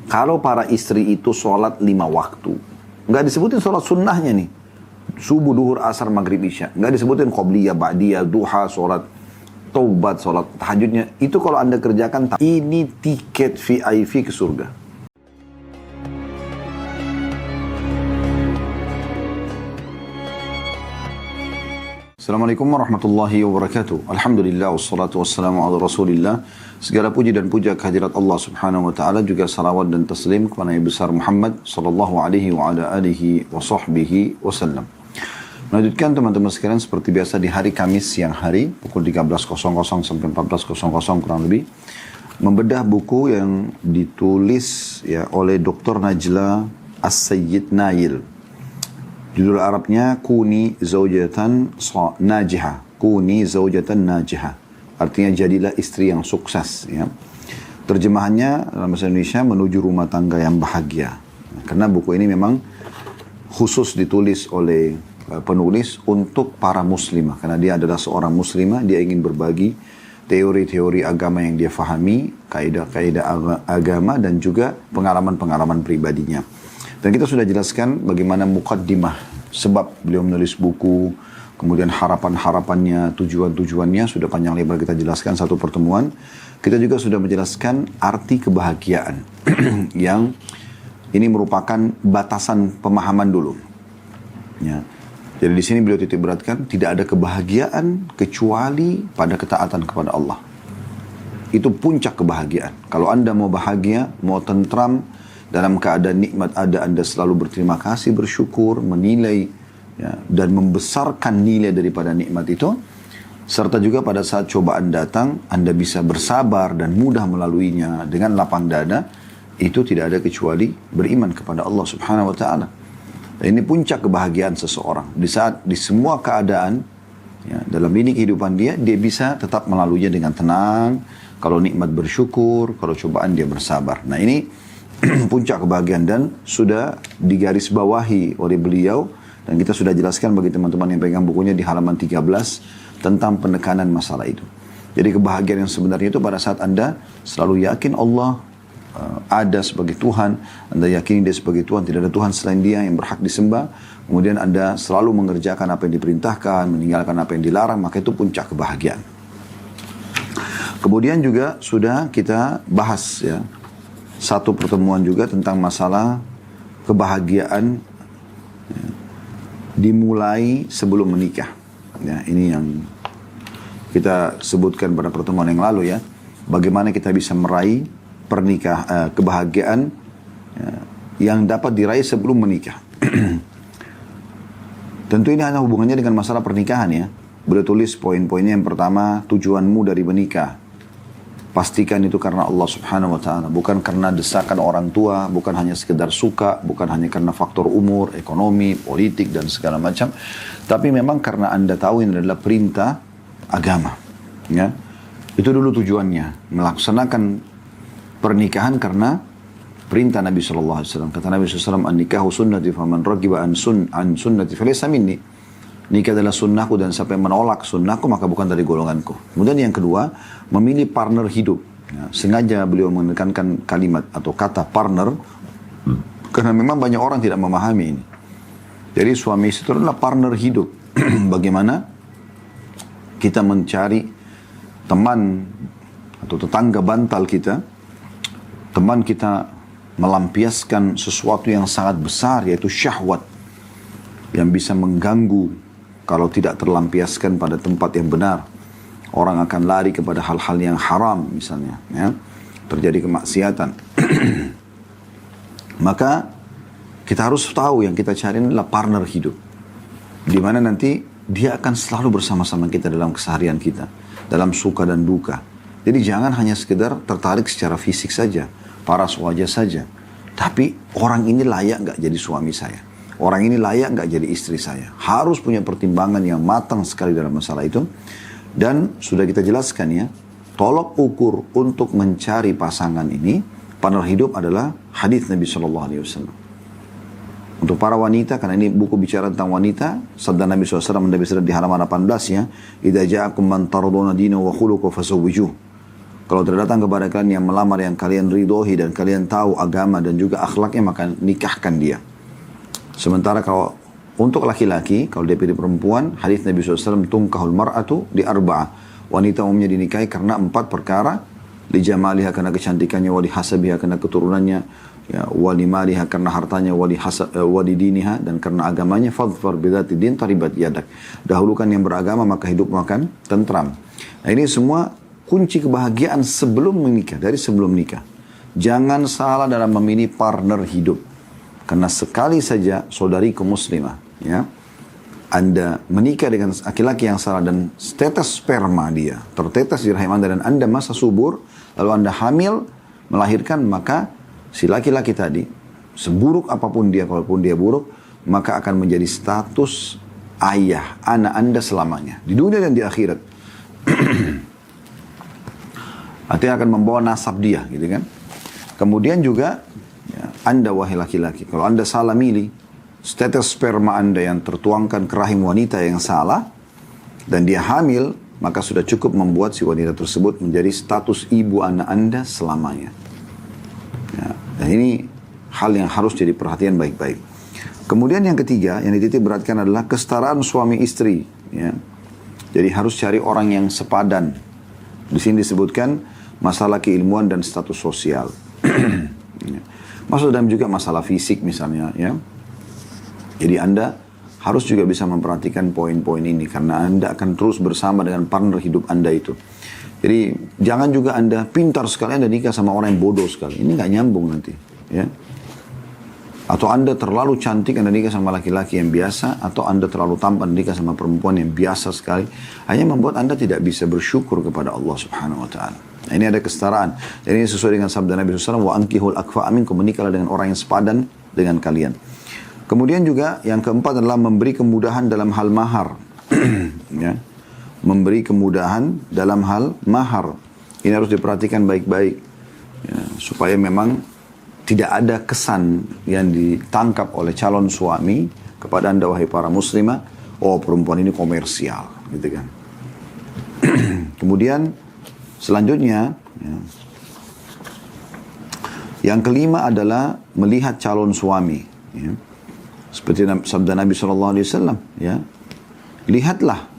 Kalau para istri itu sholat 5 waktu, nggak disebutin sholat sunnahnya nih. Subuh, duhur, asar, maghrib, isya. Nggak disebutin qobliyah, ba'diyah, duha, sholat taubat, sholat tahajudnya. Itu kalau Anda kerjakan, ini tiket VIP ke surga. Assalamualaikum warahmatullahi wabarakatuh. Alhamdulillah wassalatu wassalamu ala rasulillah. Segala puji dan puja kehadirat Allah subhanahu wa ta'ala, juga salawat dan taslim kepada Nabi besar Muhammad sallallahu alaihi wa ala alihi wa sahbihi wasallam. Melanjutkan teman-teman sekalian seperti biasa di hari Kamis siang hari pukul 13.00 sampai 14.00 kurang lebih, membedah buku yang ditulis ya oleh Dr. Najla As-Sayyid Nail. Judul Arabnya Kuni Zawjatan Najihah. Kuni Zawjatan Najihah. Artinya jadilah istri yang sukses. Ya. Terjemahannya dalam bahasa Indonesia menuju rumah tangga yang bahagia. Karena buku ini memang khusus ditulis oleh penulis untuk para muslimah. Karena dia adalah seorang muslimah, dia ingin berbagi teori-teori agama yang dia fahami, kaidah-kaidah agama dan juga pengalaman-pengalaman pribadinya. Dan kita sudah jelaskan bagaimana muqaddimah, sebab beliau menulis buku, kemudian harapan-harapannya, tujuan-tujuannya, sudah panjang lebar kita jelaskan satu pertemuan. Kita juga sudah menjelaskan arti kebahagiaan, yang ini merupakan batasan pemahaman dulu. Ya. Jadi di sini beliau titik beratkan, tidak ada kebahagiaan kecuali pada ketaatan kepada Allah. Itu puncak kebahagiaan. Kalau Anda mau bahagia, mau tentram, dalam keadaan nikmat ada, Anda selalu berterima kasih, bersyukur, menilai ya, dan membesarkan nilai daripada nikmat itu. Serta juga pada saat cobaan datang, Anda bisa bersabar dan mudah melaluinya dengan lapang dada. Itu tidak ada kecuali beriman kepada Allah subhanahu wa ta'ala. Dan ini puncak kebahagiaan seseorang. Di saat di semua keadaan ya, dalam ini kehidupan dia bisa tetap melaluinya dengan tenang. Kalau nikmat bersyukur, kalau cobaan dia bersabar. Nah ini puncak kebahagiaan dan sudah digarisbawahi oleh beliau, dan kita sudah jelaskan bagi teman-teman yang pegang bukunya di halaman 13 tentang penekanan masalah itu. Jadi kebahagiaan yang sebenarnya itu pada saat Anda selalu yakin Allah ada sebagai Tuhan, Anda yakini Dia sebagai Tuhan, tidak ada Tuhan selain Dia yang berhak disembah, kemudian Anda selalu mengerjakan apa yang diperintahkan, meninggalkan apa yang dilarang, maka itu puncak kebahagiaan. Kemudian juga sudah kita bahas ya, satu pertemuan juga tentang masalah kebahagiaan ya, dimulai sebelum menikah. Ya, ini yang kita sebutkan pada pertemuan yang lalu ya. Bagaimana kita bisa meraih kebahagiaan ya, yang dapat diraih sebelum menikah. Tentu ini hanya hubungannya dengan masalah pernikahan ya. Beliau tulis poin-poinnya. Yang pertama, tujuanmu dari menikah. Pastikan itu karena Allah subhanahu wa ta'ala. Bukan karena desakan orang tua, bukan hanya sekedar suka, bukan hanya karena faktor umur, ekonomi, politik, dan segala macam. Tapi memang karena Anda tahu ini adalah perintah agama. Ya. Itu dulu tujuannya. Melaksanakan pernikahan karena perintah Nabi SAW. Kata Nabi SAW, an-nikahu sunnati faman ragiba an sunnati falaysa minni. Nikah adalah sunnahku dan siapa yang menolak sunnahku maka bukan dari golonganku. Kemudian yang kedua, memilih partner hidup. Ya, sengaja beliau menekankan kalimat atau kata partner, karena memang banyak orang tidak memahami ini. Jadi suami istri itu adalah partner hidup. Bagaimana kita mencari teman atau tetangga bantal kita, teman kita melampiaskan sesuatu yang sangat besar, yaitu syahwat, yang bisa mengganggu. Kalau tidak terlampiaskan pada tempat yang benar, orang akan lari kepada hal-hal yang haram misalnya, ya, terjadi kemaksiatan. Maka kita harus tahu yang kita cari adalah partner hidup, di mana nanti dia akan selalu bersama-sama kita dalam keseharian kita, dalam suka dan duka. Jadi jangan hanya sekedar tertarik secara fisik saja, paras wajah saja, tapi orang ini layak nggak jadi suami saya? Orang ini layak nggak jadi istri saya? Harus punya pertimbangan yang matang sekali dalam masalah itu. Dan sudah kita jelaskan ya, tolok ukur untuk mencari pasangan ini, partner hidup adalah hadis Nabi SAW. Untuk para wanita, karena ini buku bicara tentang wanita, sabda Nabi SAW di halaman 18 ya, idza ja'akum man tardawna dinahu wa khuluquhu fasawwijuh. Kalau terdatang kepada kalian yang melamar yang kalian ridhoi dan kalian tahu agama dan juga akhlaknya, maka nikahkan dia. Sementara kalau untuk laki-laki, kalau dia pilih perempuan, hadis Nabi SAW, tungkahul mar'atu di arba'ah. Wanita umumnya dinikahi karena 4 perkara. Li jamaliha karena kecantikannya, wali hasabiha karena keturunannya, ya, wali maliha karena hartanya, wali diniha dan karena agamanya, fadfar bidhati din taribat yadak. Dahulukan yang beragama maka hidup makan tentram. Nah ini semua kunci kebahagiaan sebelum menikah, dari sebelum nikah. Jangan salah dalam memilih partner hidup. Karena sekali saja saudariku muslimah, ya, Anda menikah dengan laki-laki yang salah dan tetes sperma dia tertetes di rahim Anda dan Anda masa subur, lalu Anda hamil, melahirkan, maka si laki-laki tadi, seburuk apapun dia, kalaupun dia buruk, maka akan menjadi status ayah anak Anda selamanya, di dunia dan di akhirat. Artinya akan membawa nasab dia, gitu kan. Kemudian juga, ya, Anda wahai laki-laki, kalau Anda salah milih, tetes sperma Anda yang tertuangkan ke rahim wanita yang salah, dan dia hamil, maka sudah cukup membuat si wanita tersebut menjadi status ibu anak Anda selamanya. Ya, dan ini hal yang harus jadi perhatian baik-baik. Kemudian yang ketiga, yang dititik beratkan adalah kesetaraan suami istri. Ya. Jadi harus cari orang yang sepadan. Di sini disebutkan masalah keilmuan dan status sosial. Ya. Masuk dalam juga masalah fisik misalnya. Ya. Jadi Anda harus juga bisa memperhatikan poin-poin ini. Karena Anda akan terus bersama dengan partner hidup Anda itu. Jadi jangan juga Anda pintar sekali Anda nikah sama orang yang bodoh sekali. Ini nggak nyambung nanti. Ya. Atau Anda terlalu cantik Anda nikah sama laki-laki yang biasa, atau Anda terlalu tampan nikah sama perempuan yang biasa sekali, hanya membuat Anda tidak bisa bersyukur kepada Allah Subhanahu wa taala. Nah, ini ada kesetaraan. Dan ini sesuai dengan sabda Nabi SAW, wa ankihul akfa minkum, menikahlah dengan orang yang sepadan dengan kalian. Kemudian juga yang keempat adalah memberi kemudahan dalam hal mahar. Ya. Memberi kemudahan dalam hal mahar. Ini harus diperhatikan baik-baik. Ya, supaya memang tidak ada kesan yang ditangkap oleh calon suami kepada Anda wahai para muslimah, oh perempuan ini komersial, gitu kan. Kemudian selanjutnya, ya, yang kelima adalah melihat calon suami. Ya. Seperti sabda Nabi SAW, ya, lihatlah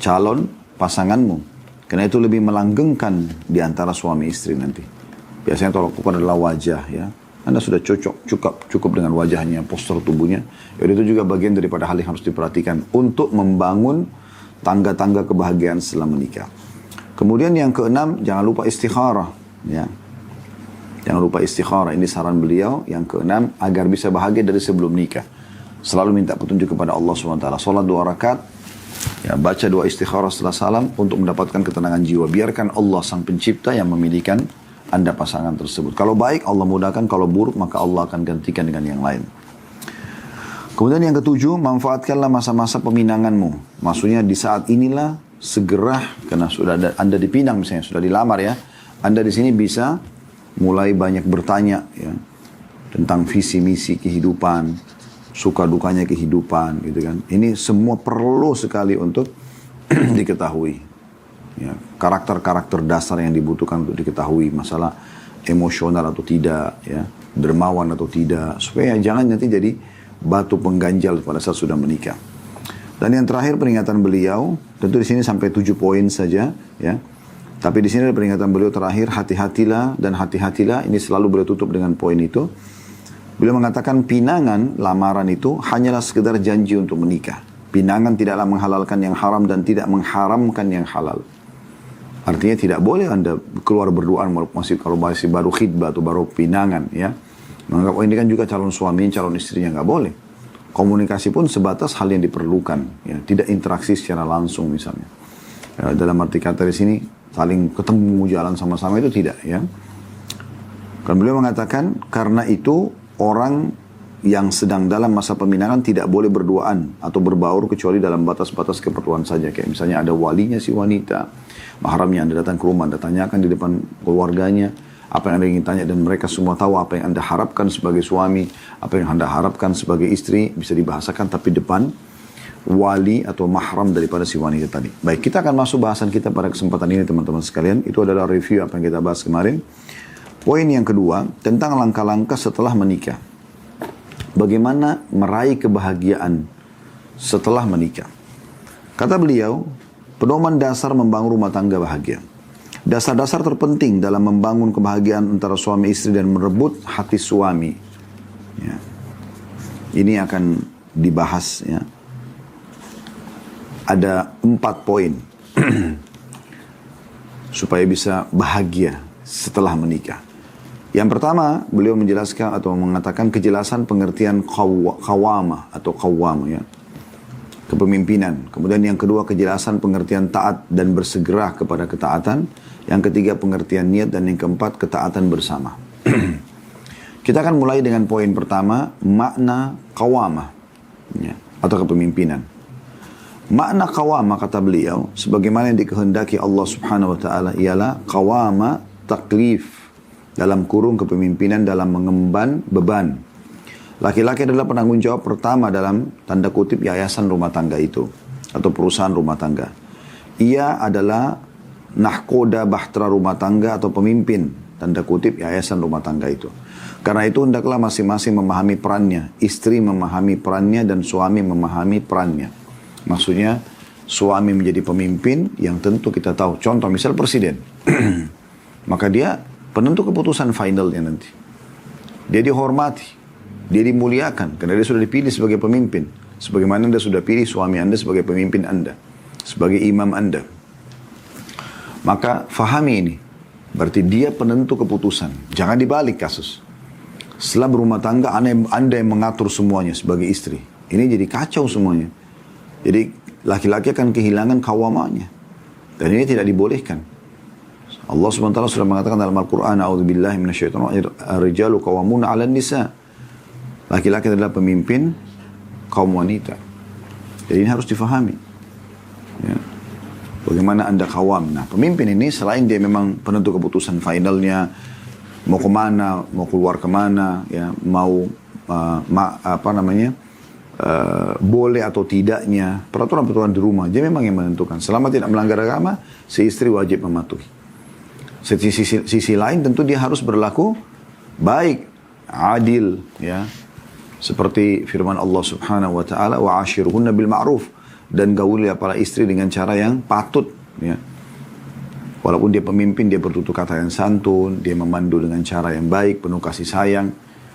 calon pasanganmu, karena itu lebih melanggengkan di antara suami istri nanti. Biasanya tolak ukur adalah wajah, ya. Anda sudah cukup dengan wajahnya, postur tubuhnya. Jadi itu juga bagian daripada hal yang harus diperhatikan untuk membangun tangga-tangga kebahagiaan setelah menikah. Kemudian yang keenam, jangan lupa istikharah, ya. Jangan lupa istikharah. Ini saran beliau yang keenam agar bisa bahagia dari sebelum nikah. Selalu minta petunjuk kepada Allah SWT. Salat 2 rakaat, ya, baca 2 istikharah setelah salam untuk mendapatkan ketenangan jiwa. Biarkan Allah sang pencipta yang memilihkan Anda pasangan tersebut. Kalau baik Allah mudahkan, kalau buruk maka Allah akan gantikan dengan yang lain. Kemudian yang ketujuh, manfaatkanlah masa-masa peminanganmu. Maksudnya di saat inilah segera, karena sudah Anda dipinang misalnya, sudah dilamar ya, Anda di sini bisa mulai banyak bertanya ya tentang visi misi kehidupan, suka dukanya kehidupan, gitu kan. Ini semua perlu sekali untuk diketahui. Ya, karakter-karakter dasar yang dibutuhkan untuk diketahui, masalah emosional atau tidak, ya, dermawan atau tidak, supaya jangan nanti jadi batu pengganjal pada saat sudah menikah. Dan yang terakhir peringatan beliau, tentu di sini sampai 7 poin saja, ya. Tapi di sini ada peringatan beliau terakhir, hati-hatilah dan hati-hatilah. Ini selalu beliau tutup dengan poin itu. Beliau mengatakan pinangan, lamaran itu hanyalah sekedar janji untuk menikah. Pinangan tidaklah menghalalkan yang haram dan tidak mengharamkan yang halal. Artinya tidak boleh Anda keluar berduaan kalau masih baru khidbah atau baru pinangan, ya. Menganggap oh ini kan juga calon suami, calon istrinya, nggak boleh. Komunikasi pun sebatas hal yang diperlukan, ya. Tidak interaksi secara langsung misalnya. Ya, dalam arti kata di sini saling ketemu jalan sama-sama itu tidak, ya. Kan beliau mengatakan karena itu orang yang sedang dalam masa peminangan tidak boleh berduaan atau berbaur kecuali dalam batas-batas keperluan saja. Kayak misalnya ada walinya si wanita, mahramnya, Anda datang ke rumah, Anda tanyakan di depan keluarganya apa yang Anda ingin tanya, dan mereka semua tahu apa yang Anda harapkan sebagai suami, apa yang Anda harapkan sebagai istri, bisa dibahasakan tapi depan wali atau mahram daripada si wanita tadi. Baik, kita akan masuk bahasan kita pada kesempatan ini teman-teman sekalian. Itu adalah review apa yang kita bahas kemarin. Poin yang kedua, tentang langkah-langkah setelah menikah. Bagaimana meraih kebahagiaan setelah menikah. Kata beliau, pedoman dasar membangun rumah tangga bahagia. Dasar-dasar terpenting dalam membangun kebahagiaan antara suami istri dan merebut hati suami. Ya. Ini akan dibahas. Ya. Ada 4 poin supaya bisa bahagia setelah menikah. Yang pertama, beliau menjelaskan atau mengatakan kejelasan pengertian qawamah atau qawwam, ya, kepemimpinan. Kemudian yang kedua, kejelasan pengertian taat dan bersegera kepada ketaatan. Yang ketiga, pengertian niat. Dan yang keempat, ketaatan bersama. Kita akan mulai dengan poin pertama, makna qawamah, ya, atau kepemimpinan. Makna qawamah, kata beliau, sebagaimana yang dikehendaki Allah subhanahu wa ta'ala, ialah qawamah taklif, dalam kurung kepemimpinan dalam mengemban beban. Laki-laki adalah penanggung jawab pertama dalam tanda kutip yayasan rumah tangga itu, atau perusahaan rumah tangga. Ia adalah nahkoda bahtera rumah tangga atau pemimpin, tanda kutip yayasan rumah tangga itu. Karena itu hendaklah masing-masing memahami perannya. Istri memahami perannya dan suami memahami perannya. Maksudnya suami menjadi pemimpin yang tentu kita tahu. Contoh misal presiden. Maka dia penentu keputusan finalnya nanti. Dia dihormati. Dia dimuliakan. Karena dia sudah dipilih sebagai pemimpin. Sebagaimana Anda sudah pilih suami Anda sebagai pemimpin Anda. Sebagai imam Anda. Maka fahami ini. Berarti dia penentu keputusan. Jangan dibalik kasus. Setelah berumah tangga, Anda yang mengatur semuanya sebagai istri. Ini jadi kacau semuanya. Jadi laki-laki akan kehilangan kawamanya. Dan ini tidak dibolehkan. Allah SWT sudah mengatakan dalam Al-Quran, A'udzubillahi minasyaitonir rajim, ar-rijalu qawwamuna 'alan nisa. Laki-laki adalah pemimpin kaum wanita. Jadi ini harus difahami. Ya. Bagaimana Anda kawam. Nah, pemimpin ini selain dia memang penentu keputusan finalnya, mau kemana, mau keluar kemana, ya, mau boleh atau tidaknya, peraturan-peraturan di rumah, dia memang yang menentukan. Selama tidak melanggar agama, si istri wajib mematuhi. Sisi lain tentu dia harus berlaku baik, adil, ya. Seperti firman Allah Subhanahu wa taala, wa ashiruhunna bil ma'ruf, dan gaulilah para istri dengan cara yang patut, ya. Walaupun dia pemimpin, dia bertutur kata yang santun, dia memandu dengan cara yang baik, penuh kasih sayang.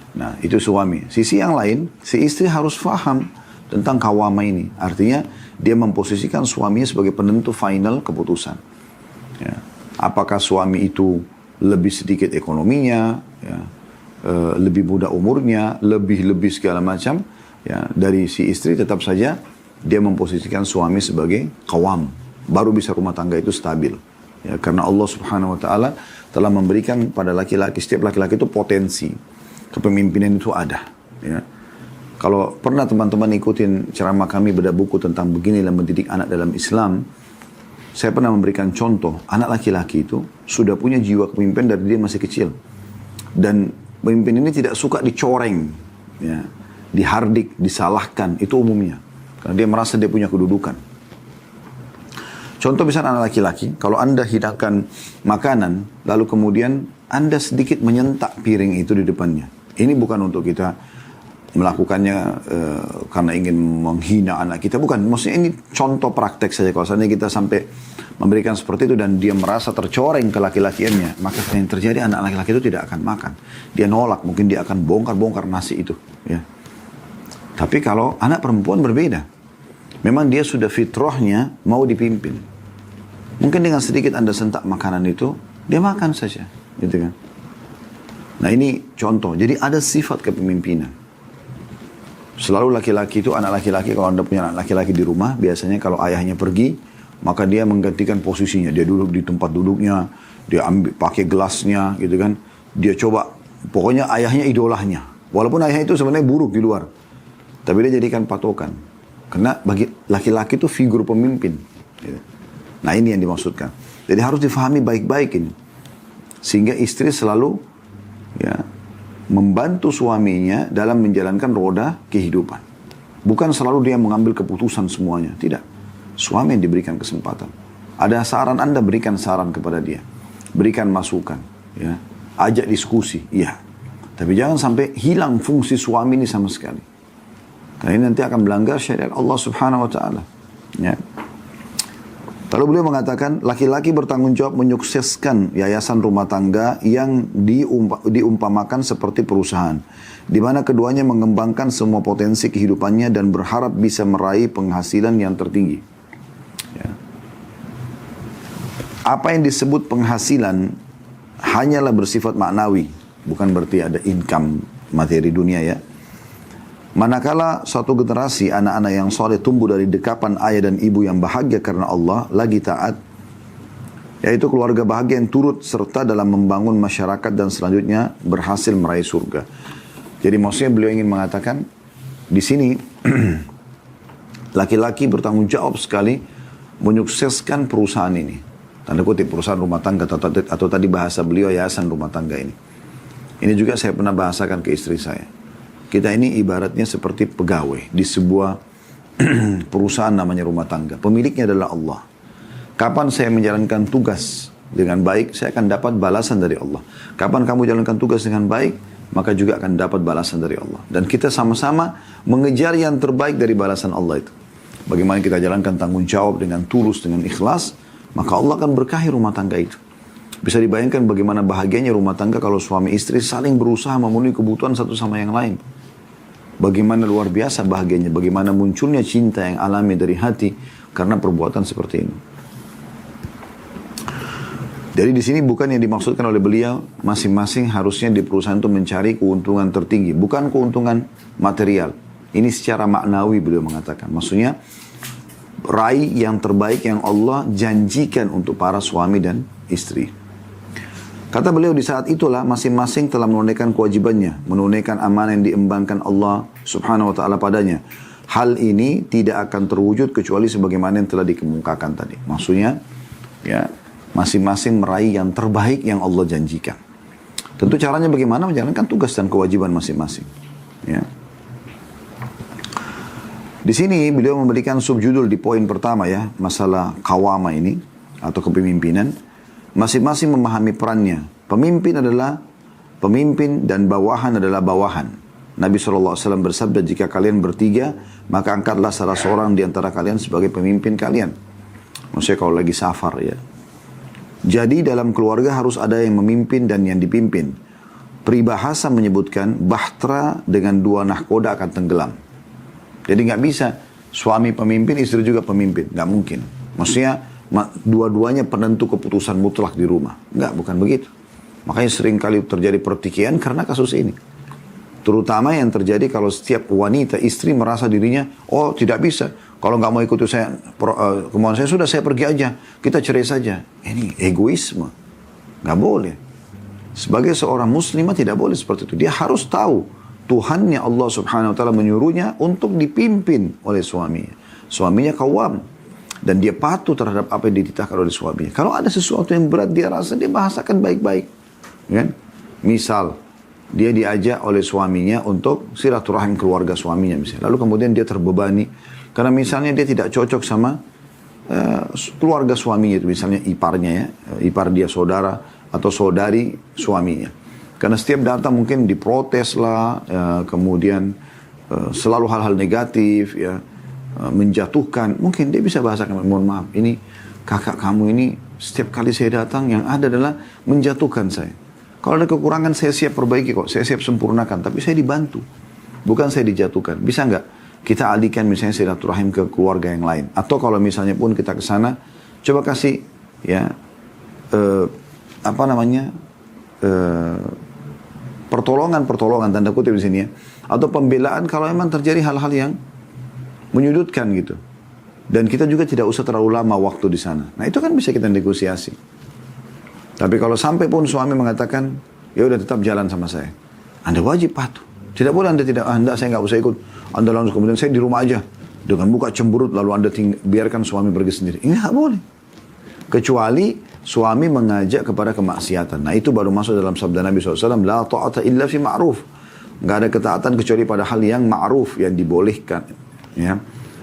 Nah, itu suami. Sisi yang lain, si istri harus faham tentang kawama ini. Artinya, dia memposisikan suaminya sebagai penentu final keputusan. Ya. Apakah suami itu lebih sedikit ekonominya, ya, lebih muda umurnya, lebih segala macam, ya, dari si istri, tetap saja dia memposisikan suami sebagai kawam. Baru bisa rumah tangga itu stabil. Ya, karena Allah Subhanahu wa taala telah memberikan pada laki-laki, setiap laki-laki itu potensi kepemimpinan itu ada, ya. Kalau pernah teman-teman ikutin ceramah kami bedah buku tentang beginilah mendidik anak dalam Islam, saya pernah memberikan contoh, anak laki-laki itu sudah punya jiwa kepemimpinan dari dia masih kecil. Dan pemimpin ini tidak suka dicoreng, ya, dihardik, disalahkan, itu umumnya. Karena dia merasa dia punya kedudukan. Contoh misalnya anak laki-laki, kalau Anda hidangkan makanan, lalu kemudian Anda sedikit menyentak piring itu di depannya. Ini bukan untuk kita melakukannya karena ingin menghina anak kita. Bukan, maksudnya ini contoh praktek saja. Kalau seandainya kita sampai memberikan seperti itu dan dia merasa tercoreng ke laki-lakiannya, maka yang terjadi anak laki-laki itu tidak akan makan. Dia nolak, mungkin dia akan bongkar-bongkar nasi itu. Ya. Tapi kalau anak perempuan berbeda. Memang dia sudah fitrahnya mau dipimpin. Mungkin dengan sedikit Anda sentak makanan itu, dia makan saja. Gitu kan. Nah ini contoh. Jadi ada sifat kepemimpinan. Selalu laki-laki itu, anak laki-laki, kalau Anda punya anak laki-laki di rumah, biasanya kalau ayahnya pergi, maka dia menggantikan posisinya. Dia duduk di tempat duduknya, dia ambil pakai gelasnya, gitu kan. Dia coba, pokoknya ayahnya idolahnya. Walaupun ayahnya itu sebenarnya buruk di luar. Tapi dia jadikan patokan. Karena bagi laki-laki itu figur pemimpin. Nah ini yang dimaksudkan. Jadi harus difahami baik-baik ini. Sehingga istri selalu, ya, membantu suaminya dalam menjalankan roda kehidupan. Bukan selalu dia mengambil keputusan semuanya. Tidak. Suami yang diberikan kesempatan. Ada saran Anda, berikan saran kepada dia. Berikan masukan. Ya. Ajak diskusi. Iya. Tapi jangan sampai hilang fungsi suami ini sama sekali. Karena ini nanti akan melanggar syariat Allah Subhanahu wa Ta'ala. Ya. Lalu beliau mengatakan, laki-laki bertanggung jawab menyukseskan yayasan rumah tangga yang diumpamakan seperti perusahaan, di mana keduanya mengembangkan semua potensi kehidupannya dan berharap bisa meraih penghasilan yang tertinggi. Ya. Apa yang disebut penghasilan hanyalah bersifat maknawi, bukan berarti ada income materi dunia ya. Manakala suatu generasi anak-anak yang soleh tumbuh dari dekapan ayah dan ibu yang bahagia karena Allah, lagi taat, yaitu keluarga bahagia yang turut serta dalam membangun masyarakat dan selanjutnya berhasil meraih surga. Jadi maksudnya beliau ingin mengatakan, di sini laki-laki bertanggung jawab sekali menyukseskan perusahaan ini. Tanda kutip perusahaan rumah tangga atau tadi bahasa beliau yayasan rumah tangga ini. Ini juga saya pernah bahasakan ke istri saya. Kita ini ibaratnya seperti pegawai di sebuah perusahaan namanya rumah tangga. Pemiliknya adalah Allah. Kapan saya menjalankan tugas dengan baik, saya akan dapat balasan dari Allah. Kapan kamu jalankan tugas dengan baik, maka juga akan dapat balasan dari Allah. Dan kita sama-sama mengejar yang terbaik dari balasan Allah itu. Bagaimana kita jalankan tanggung jawab dengan tulus, dengan ikhlas, maka Allah akan berkahi rumah tangga itu. Bisa dibayangkan bagaimana bahagianya rumah tangga kalau suami istri saling berusaha memenuhi kebutuhan satu sama yang lain. Bagaimana luar biasa bahagianya, bagaimana munculnya cinta yang alami dari hati karena perbuatan seperti ini. Jadi di sini bukan yang dimaksudkan oleh beliau, masing-masing harusnya di perusahaan itu mencari keuntungan tertinggi, bukan keuntungan material. Ini secara maknawi beliau mengatakan. Maksudnya, raih yang terbaik yang Allah janjikan untuk para suami dan istri. Kata beliau, di saat itulah masing-masing telah menunaikan kewajibannya, menunaikan amanah yang diembankan Allah Subhanahu wa Ta'ala padanya. Hal ini tidak akan terwujud kecuali sebagaimana yang telah dikemukakan tadi. Maksudnya, ya, masing-masing meraih yang terbaik yang Allah janjikan. Tentu caranya bagaimana menjalankan tugas dan kewajiban masing-masing. Ya. Di sini beliau memberikan subjudul di poin pertama ya, masalah qawama ini atau kepemimpinan. Masing-masing memahami perannya. Pemimpin adalah pemimpin dan bawahan adalah bawahan. Nabi SAW bersabda, jika kalian bertiga, maka angkatlah salah seorang di antara kalian sebagai pemimpin kalian. Maksudnya kalau lagi safar ya. Jadi dalam keluarga harus ada yang memimpin dan yang dipimpin. Peribahasa menyebutkan, bahtera dengan dua nahkoda akan tenggelam. Jadi nggak bisa suami pemimpin, istri juga pemimpin. Nggak mungkin. Maksudnya, dua-duanya penentu keputusan mutlak di rumah. Enggak, bukan begitu. Makanya sering kali terjadi pertikaian karena kasus ini. Terutama yang terjadi kalau setiap wanita, istri merasa dirinya, oh tidak bisa. Kalau nggak mau ikuti saya, kemauan saya sudah, saya pergi aja. Kita cerai saja. Ini egoisme. Nggak boleh. Sebagai seorang muslimah tidak boleh seperti itu. Dia harus tahu Tuhannya Allah Subhanahu wa Ta'ala menyuruhnya untuk dipimpin oleh suaminya. Suaminya qawwam. Dan dia patuh terhadap apa yang dititahkan oleh suaminya. Kalau ada sesuatu yang berat dia rasa, dia bahasakan baik-baik. Kan? Misal, dia diajak oleh suaminya untuk silaturahim keluarga suaminya misalnya. Lalu kemudian dia terbebani. Karena misalnya dia tidak cocok sama keluarga suaminya itu. Misalnya iparnya ya. Ipar dia saudara atau saudari suaminya. Karena setiap datang mungkin diprotes lah. Kemudian selalu hal-hal negatif ya. Menjatuhkan, mungkin dia bisa bahasakan, mohon maaf, ini kakak kamu ini setiap kali saya datang yang ada adalah menjatuhkan saya. Kalau ada kekurangan saya siap perbaiki kok, saya siap sempurnakan, tapi saya dibantu, bukan saya dijatuhkan. Bisa nggak kita alihkan misalnya silaturahim ke keluarga yang lain? Atau kalau misalnya pun kita ke sana, coba kasih ya pertolongan tanda kutip di sini ya, atau pembelaan kalau memang terjadi hal-hal yang menyudutkan gitu. Dan kita juga tidak usah terlalu lama waktu di sana. Nah itu kan bisa kita negosiasi. Tapi kalau sampai pun suami mengatakan, ya udah tetap jalan sama saya. Anda wajib patuh. Tidak boleh Anda tidak, Anda saya nggak usah ikut. Anda langsung kemudian saya di rumah aja. Dengan muka cemberut lalu Anda biarkan suami pergi sendiri. Ini nggak boleh. Kecuali suami mengajak kepada kemaksiatan. Nah itu baru masuk dalam sabda Nabi SAW. La ta'ata illa fi ma'ruf. Nggak ada ketaatan kecuali pada hal yang ma'ruf, yang dibolehkan. Ya.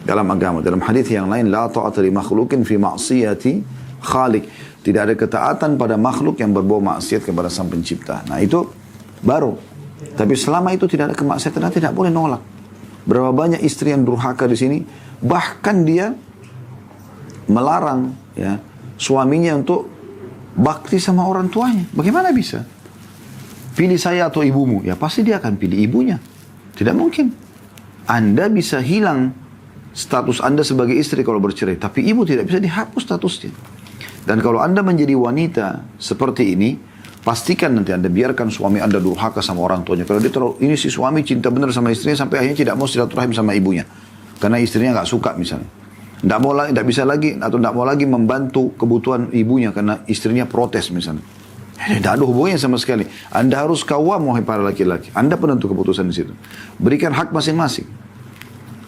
Dalam agama, dalam hadis yang lain, la ta'ata li makhluqin fi ma'siyati khaliq. Tidak ada ketaatan pada makhluk yang berbau maksiat kepada Sang Pencipta. Nah, itu baru. Tapi selama itu tidak ada kemaksiatan, tidak boleh nolak. Berapa banyak istri yang durhaka di sini, bahkan dia melarang ya suaminya untuk bakti sama orang tuanya. Bagaimana bisa? Pilih saya atau ibumu? Ya pasti dia akan pilih ibunya. Tidak mungkin. Anda bisa hilang status Anda sebagai istri kalau bercerai, tapi ibu tidak bisa dihapus statusnya. Dan kalau Anda menjadi wanita seperti ini, pastikan nanti Anda biarkan suami Anda durhaka sama orang tuanya. Kalau dia terlalu, ini si suami cinta benar sama istrinya sampai akhirnya tidak mau silaturahim sama ibunya. Karena istrinya nggak suka misalnya. Tidak bisa lagi atau tidak mau lagi membantu kebutuhan ibunya karena istrinya protes misalnya. Tidak ada hubungannya sama sekali. Anda harus kawam wahai para laki-laki. Anda penentu keputusan di situ. Berikan hak masing-masing.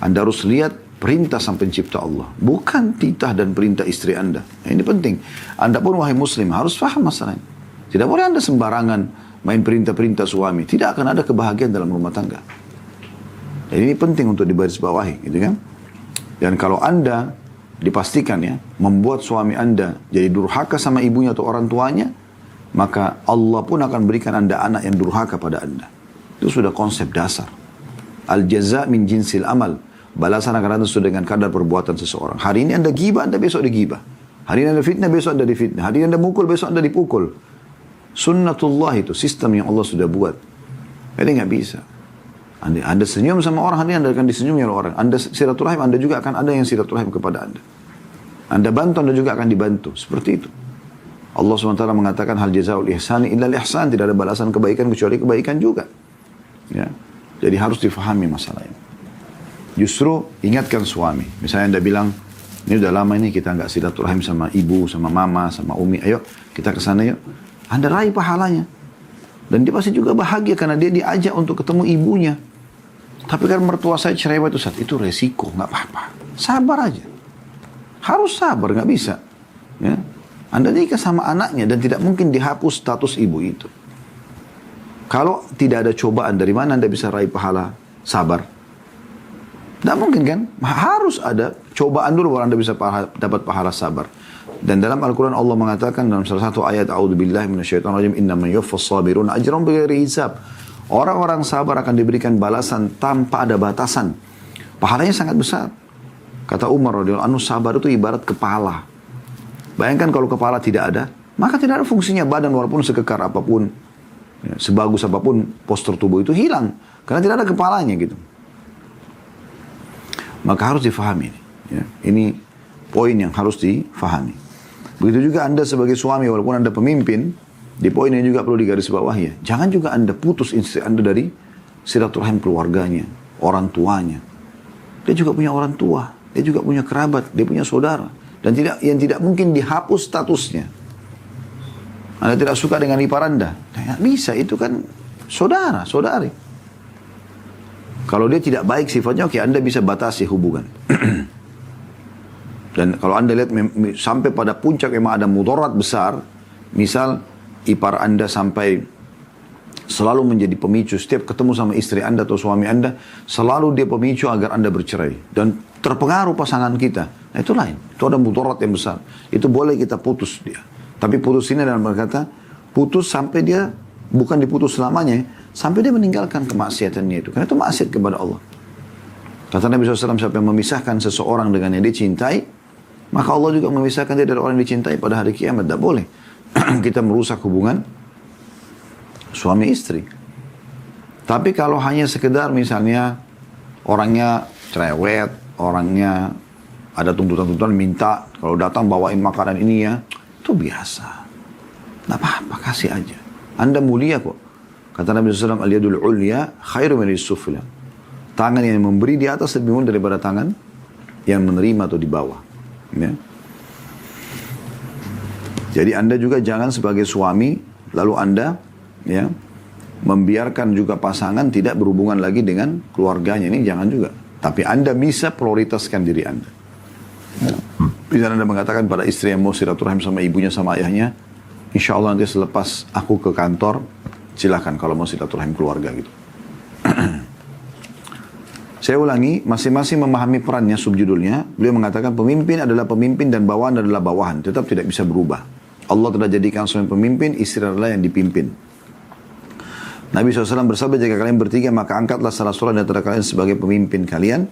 Anda harus lihat perintah Sang Pencipta Allah, bukan titah dan perintah istri Anda. Ini penting. Anda pun wahai muslim harus paham masalahnya. Tidak boleh Anda sembarangan main perintah-perintah suami. Tidak akan ada kebahagiaan dalam rumah tangga. Jadi ini penting untuk dibarisbawahi, gitu kan? Dan kalau Anda dipastikan ya membuat suami Anda jadi durhaka sama ibunya atau orang tuanya, maka Allah pun akan berikan Anda anak yang durhaka pada Anda. Itu sudah konsep dasar. Al-jaza min jinsil amal. Balasan akan datang sesuai dengan kadar perbuatan seseorang. Hari ini Anda gibah, Anda besok digibah. Hari ini Anda fitnah, besok Anda difitnah. Hari ini Anda mukul, besok Anda dipukul. Sunnatullah itu, sistem yang Allah sudah buat. Jadi nggak bisa. Anda senyum sama orang, hari ini Anda akan disenyumi oleh orang. Anda silaturahim, Anda juga akan ada yang silaturahim kepada Anda. Anda bantu, Anda juga akan dibantu. Seperti itu. Allah SWT mengatakan, hal jazaul ihsani illa ihsan. Tidak ada balasan kebaikan kecuali kebaikan juga. Ya. Jadi harus difahami masalah ini. Justru ingatkan suami. Misalnya Anda bilang, ini udah lama ini kita nggak silaturahim sama ibu, sama mama, sama umi. Ayo kita ke sana yuk. Anda raih pahalanya. Dan dia pasti juga bahagia karena dia diajak untuk ketemu ibunya. Tapi kan mertua saya cerewet itu saat itu resiko, nggak apa-apa. Sabar aja. Harus sabar, nggak bisa. Ya. Anda nikah sama anaknya dan tidak mungkin dihapus status ibu itu. Kalau tidak ada cobaan, dari mana Anda bisa raih pahala sabar? Tidak mungkin kan? Harus ada cobaan dulu baru Anda bisa dapat pahala sabar. Dan dalam Al-Quran Allah mengatakan dalam salah satu ayat, A'udzubillahi minasyaitonirrajim, innaman yuwaffas sabiruna ajrahum bighairi hisab. Orang-orang sabar akan diberikan balasan tanpa ada batasan. Pahalanya sangat besar. Kata Umar radhiyallahu anhu, sabar itu ibarat kepala. Bayangkan kalau kepala tidak ada, maka tidak ada fungsinya badan walaupun sekekar apapun, ya, sebagus apapun postur tubuh itu hilang karena tidak ada kepalanya gitu. Maka harus difahami ini. Ya. Ini poin yang harus difahami. Begitu juga Anda sebagai suami walaupun Anda pemimpin, di poin ini juga perlu digarisbawahi ya. Jangan juga Anda putus istri Anda dari silaturahim keluarganya, orang tuanya. Dia juga punya orang tua, dia juga punya kerabat, dia punya saudara. Dan yang tidak mungkin dihapus statusnya. Anda tidak suka dengan ipar Anda. Nah, bisa, itu kan saudara, saudari. Kalau dia tidak baik sifatnya, oke, Anda bisa batasi hubungan. Dan kalau Anda lihat sampai pada puncak memang ada mudarat besar, misal ipar Anda sampai selalu menjadi pemicu, setiap ketemu sama istri Anda atau suami Anda, selalu dia pemicu agar Anda bercerai. Dan terpengaruh pasangan kita. Nah itu lain, itu ada mudarat yang besar. Itu boleh kita putus dia. Tapi putus ini dalam berkata, putus sampai dia, bukan diputus selamanya, sampai dia meninggalkan kemaksiatannya itu. Karena itu maksiat kepada Allah. Kata Nabi SAW, siapa yang memisahkan seseorang dengan yang dicintai, maka Allah juga memisahkan dia dari orang yang dicintai pada hari kiamat. Tidak boleh kita merusak hubungan suami istri. Tapi kalau hanya sekedar misalnya orangnya cerewet, orangnya ada tuntutan-tuntutan minta, kalau datang bawain makanan ini ya, itu biasa. Tidak apa-apa, kasih aja. Anda mulia kok. Kata Nabi SAW, al-yadul ulya khairu min as-sufla. Tangan yang memberi di atas lebih mulia daripada tangan yang menerima atau di bawah. Ya. Jadi Anda juga jangan sebagai suami, lalu Anda ya membiarkan juga pasangan tidak berhubungan lagi dengan keluarganya. Ini jangan juga. Tapi Anda bisa prioritaskan diri Anda. Bisa Anda mengatakan pada istri yang mau silaturahim sama ibunya, sama ayahnya, insya Allah nanti selepas aku ke kantor, silakan kalau mau silaturahim keluarga gitu. Saya ulangi, masing-masing memahami perannya, subjudulnya. Beliau mengatakan pemimpin adalah pemimpin dan bawahan adalah bawahan. Tetap tidak bisa berubah. Allah telah jadikan seorang pemimpin, istri adalah yang dipimpin. Nabi SAW bersabda, jika kalian bertiga maka angkatlah salah seorang di antara kalian sebagai pemimpin kalian.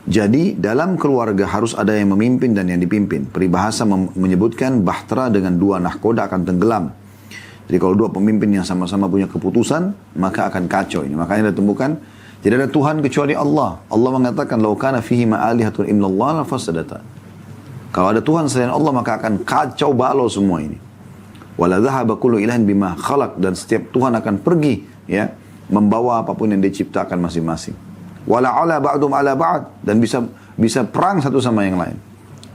Jadi dalam keluarga harus ada yang memimpin dan yang dipimpin. Peribahasa menyebutkan bahtera dengan dua nahkoda akan tenggelam. Jadi kalau dua pemimpin yang sama-sama punya keputusan, maka akan kacau ini. Makanya ditemukan, tidak ada Tuhan kecuali Allah. Allah mengatakan, "Lau kana fihi ma'alihatun illallah la fasadata." Kalau ada Tuhan selain Allah, maka akan kacau balau semua ini. Wala dhahaba kullu ilahin bima khalaq, dan setiap Tuhan akan pergi ya membawa apapun yang diciptakan masing-masing. Wala ala ba'dum ala ba'd, dan bisa perang satu sama yang lain.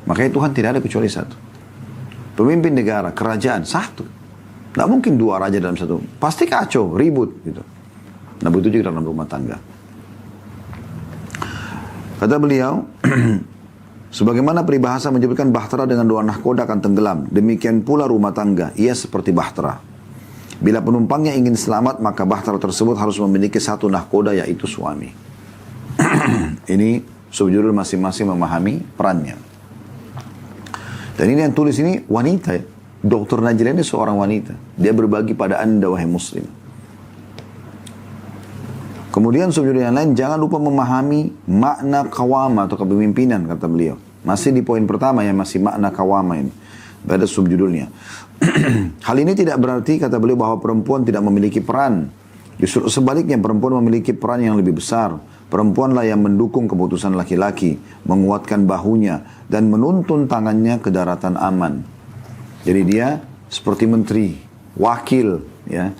Makanya Tuhan tidak ada kecuali satu. Pemimpin negara, kerajaan satu. Tidak mungkin dua raja dalam satu. Pasti kacau, ribut gitu. Nah begitu juga dalam rumah tangga. Kata beliau, sebagaimana peribahasa menyebutkan bahtera dengan dua nahkoda akan tenggelam. Demikian pula rumah tangga, ia seperti bahtera. Bila penumpangnya ingin selamat, maka bahtera tersebut harus memiliki satu nahkoda, yaitu suami. Ini subjudul masing-masing memahami perannya. Dan ini yang tulis ini wanita ya. Dr. Najla ini seorang wanita. Dia berbagi pada anda, wahai muslim. Kemudian subjudul yang lain, jangan lupa memahami makna qawama atau kepemimpinan, kata beliau. Masih di poin pertama ya, masih makna qawama ini. Pada subjudulnya. Hal ini tidak berarti, kata beliau, bahwa perempuan tidak memiliki peran. Justru sebaliknya, perempuan memiliki peran yang lebih besar. Perempuanlah yang mendukung keputusan laki-laki, menguatkan bahunya, dan menuntun tangannya ke daratan aman. Jadi dia seperti menteri, wakil, ya,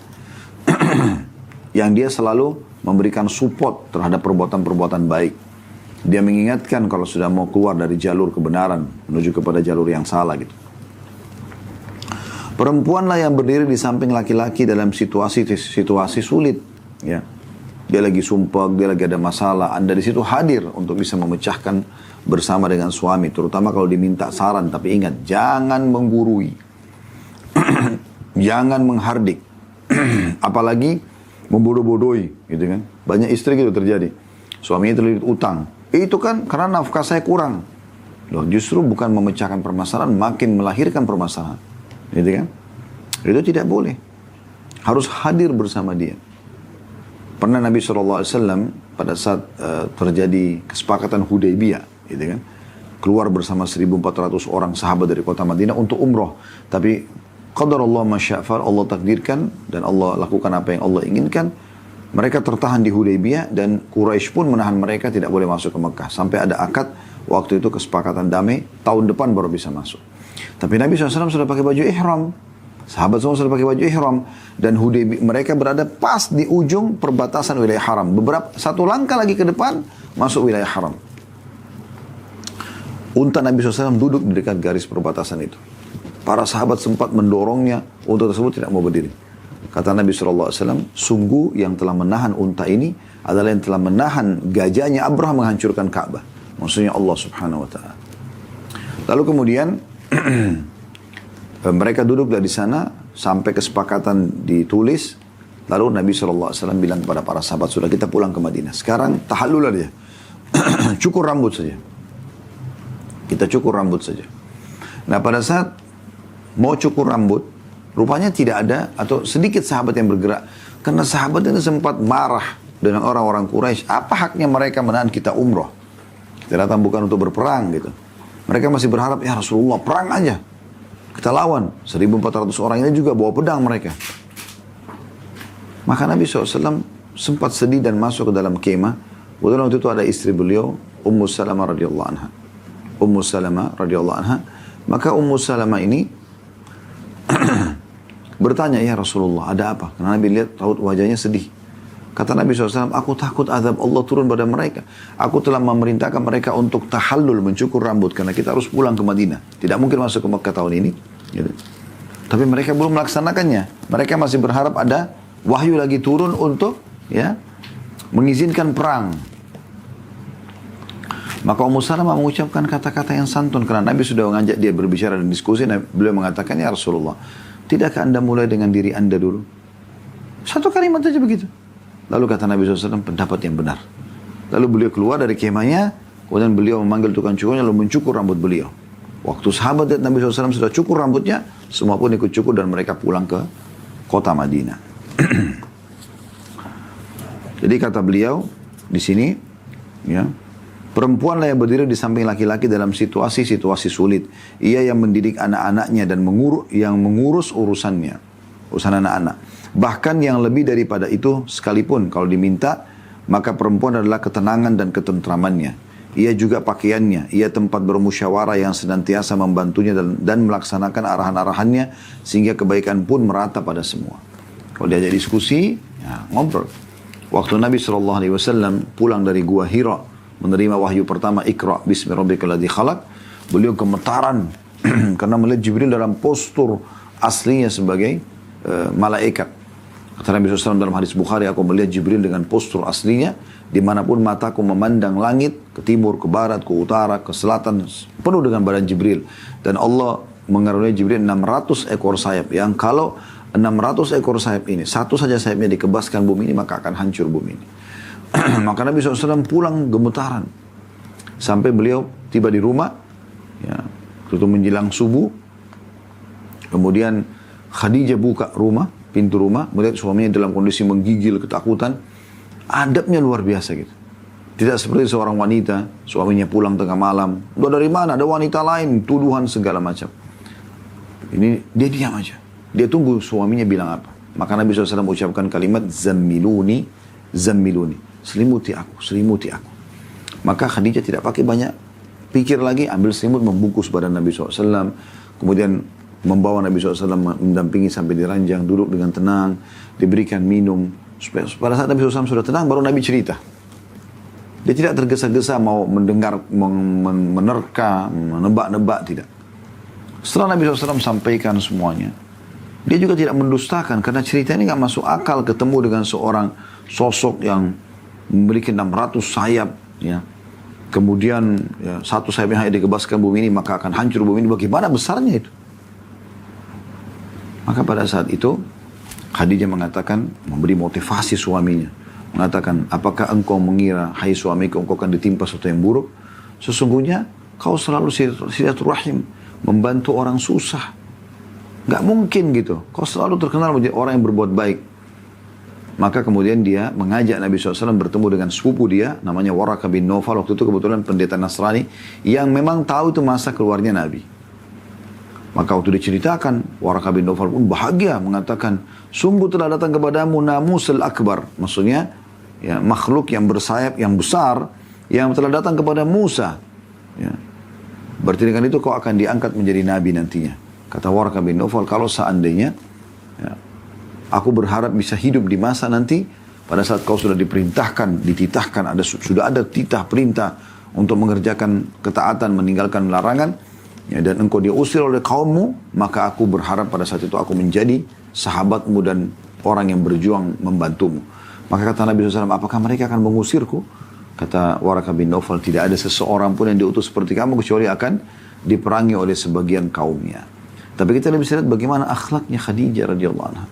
yang dia selalu memberikan support terhadap perbuatan-perbuatan baik. Dia mengingatkan kalau sudah mau keluar dari jalur kebenaran, menuju kepada jalur yang salah gitu. Perempuanlah yang berdiri di samping laki-laki dalam situasi sulit. Ya. Dia lagi sumpah, dia lagi ada masalah. Anda di situ hadir untuk bisa memecahkan bersama dengan suami. Terutama kalau diminta saran. Tapi ingat, jangan menggurui. Jangan menghardik. Apalagi membodoh-bodohi, gitu kan. Banyak istri gitu terjadi. Suaminya terlilit utang. Itu kan karena nafkah saya kurang. Loh, justru bukan memecahkan permasalahan, makin melahirkan permasalahan. Gitu kan. Itu tidak boleh. Harus hadir bersama dia. Pernah Nabi SAW pada saat terjadi kesepakatan Hudaybiyah, gitu kan. Keluar bersama 1.400 orang sahabat dari kota Madinah untuk umroh. Tapi qadarullah masya'far, Allah takdirkan dan Allah lakukan apa yang Allah inginkan. Mereka tertahan di Hudaybiyah dan Quraisy pun menahan mereka tidak boleh masuk ke Mekah. Sampai ada akad waktu itu kesepakatan damai, tahun depan baru bisa masuk. Tapi Nabi SAW sudah pakai baju ihram. Sahabat semua sudah pakai baju ihram. Dan Hudaybiyah, mereka berada pas di ujung perbatasan wilayah haram. Satu langkah lagi ke depan, masuk wilayah haram. Unta Nabi SAW duduk di dekat garis perbatasan itu. Para sahabat sempat mendorongnya, unta tersebut tidak mau berdiri. Kata Nabi SAW, sungguh yang telah menahan unta ini adalah yang telah menahan gajahnya Abraham menghancurkan Ka'bah. Maksudnya Allah Subhanahu Wa Taala. Lalu kemudian mereka duduk dari sana sampai kesepakatan ditulis. Lalu Nabi SAW bilang kepada para sahabat, sudah kita pulang ke Madinah. Sekarang tahallul dia. Cukur rambut saja. Kita cukur rambut saja. Nah pada saat mau cukur rambut, rupanya tidak ada atau sedikit sahabat yang bergerak. Karena sahabat itu sempat marah dengan orang-orang Quraisy. Apa haknya mereka menahan kita umroh? Kita datang bukan untuk berperang gitu. Mereka masih berharap, ya Rasulullah perang aja. Kita lawan. 1.400 orang ini juga bawa pedang mereka. Maka Nabi SAW sempat sedih dan masuk ke dalam kemah. Kebetulan waktu itu ada istri beliau, Ummu Salamah radhiyallahu anha. Ummu Salamah radhiyallahu anha. Maka Ummu Salamah ini bertanya, ya Rasulullah, ada apa? Karena Nabi lihat raut wajahnya sedih. Kata Nabi SAW, aku takut azab Allah turun pada mereka. Aku telah memerintahkan mereka untuk tahallul, mencukur rambut. Karena kita harus pulang ke Madinah. Tidak mungkin masuk ke Mekah tahun ini. Gitu. Tapi mereka belum melaksanakannya. Mereka masih berharap ada wahyu lagi turun untuk ya mengizinkan perang. Maka Ummu Salamah mengucapkan kata-kata yang santun. Karena Nabi sudah mengajak dia berbicara dan diskusi. Beliau mengatakan, ya Rasulullah, tidakkah anda mulai dengan diri anda dulu? Satu kalimat saja begitu. Lalu kata Nabi SAW, pendapat yang benar. Lalu beliau keluar dari kemahnya, kemudian beliau memanggil tukang cukurnya lalu mencukur rambut beliau. Waktu sahabat Nabi SAW sudah cukur rambutnya, semua pun ikut cukur dan mereka pulang ke kota Madinah. Jadi kata beliau di sini, ya, perempuanlah yang berdiri di samping laki-laki dalam situasi-situasi sulit. Ia yang mendidik anak-anaknya dan mengurus urusan anak-anak. Bahkan yang lebih daripada itu sekalipun kalau diminta, maka perempuan adalah ketenangan dan ketentramannya. Ia juga pakaiannya, ia tempat bermusyawarah yang senantiasa membantunya dan melaksanakan arahan-arahannya sehingga kebaikan pun merata pada semua. Kalau diajak diskusi, ya, ngobrol. Waktu Nabi SAW pulang dari Gua Hira, menerima wahyu pertama Iqra bismi rabbikal ladzi khalaq, beliau gemetaran karena melihat Jibril dalam postur aslinya sebagai malaikat. Kata Nabi SAW dalam hadis Bukhari, aku melihat Jibril dengan postur aslinya, dimanapun mataku memandang langit, ke timur, ke barat, ke utara, ke selatan, penuh dengan badan Jibril. Dan Allah mengaruniai Jibril 600 ekor sayap, yang kalau 600 ekor sayap ini, satu saja sayapnya dikebaskan bumi ini, maka akan hancur bumi ini. Maka Nabi SAW pulang gemetaran. Sampai beliau tiba di rumah, ya, itu menjelang subuh. Kemudian Khadijah buka pintu rumah, melihat suaminya dalam kondisi menggigil ketakutan. Adabnya luar biasa gitu. Tidak seperti seorang wanita, suaminya pulang tengah malam. Udah dari mana? Ada wanita lain, tuduhan segala macam. Ini dia diam aja. Dia tunggu suaminya bilang apa. Maka Nabi SAW ucapkan kalimat zammiluni, zammiluni. Selimuti aku. Maka Khadijah tidak pakai banyak pikir lagi, ambil selimut membungkus badan Nabi SAW. Kemudian membawa Nabi SAW mendampingi sampai di ranjang, duduk dengan tenang, diberikan minum. Pada saat Nabi SAW sudah tenang, baru Nabi cerita. Dia tidak tergesa-gesa mau mendengar, menerka, menebak-nebak, tidak. Setelah Nabi SAW sampaikan semuanya, dia juga tidak mendustakan, karena cerita ini gak masuk akal ketemu dengan seorang sosok yang memiliki 600 sayap, ya. Kemudian ya, satu sayap yang hanya dikebaskan bumi ini, maka akan hancur bumi ini. Bagaimana besarnya itu? Maka pada saat itu Khadijah mengatakan, memberi motivasi suaminya, mengatakan, apakah engkau mengira, hai suamiku, engkau akan ditimpa sesuatu yang buruk? Sesungguhnya kau selalu silaturahim, membantu orang susah. Gak mungkin gitu. Kau selalu terkenal menjadi orang yang berbuat baik. Maka kemudian dia mengajak Nabi SAW bertemu dengan sepupu dia, namanya Waraka bin Nawfal. Waktu itu kebetulan pendeta Nasrani yang memang tahu itu masa keluarnya Nabi. Maka waktu diceritakan, Waraka bin Nawfal pun bahagia mengatakan, sungguh telah datang kepadamu Namusul Akbar. Maksudnya, ya, makhluk yang bersayap, yang besar, yang telah datang kepada Musa. Ya. Berarti dengan itu kau akan diangkat menjadi Nabi nantinya. Kata Waraka bin Nawfal, kalau seandainya, ya, aku berharap bisa hidup di masa nanti, pada saat kau sudah diperintahkan, dititahkan, sudah ada titah perintah untuk mengerjakan ketaatan, meninggalkan larangan, ya, dan engkau diusir oleh kaummu, maka aku berharap pada saat itu aku menjadi sahabatmu dan orang yang berjuang membantumu. Maka kata Nabi SAW, apakah mereka akan mengusirku? Kata Waraka bin Nawfal, tidak ada seseorang pun yang diutus seperti kamu kecuali akan diperangi oleh sebagian kaumnya. Tapi kita bisa lihat bagaimana akhlaknya Khadijah radhiyallahu anha.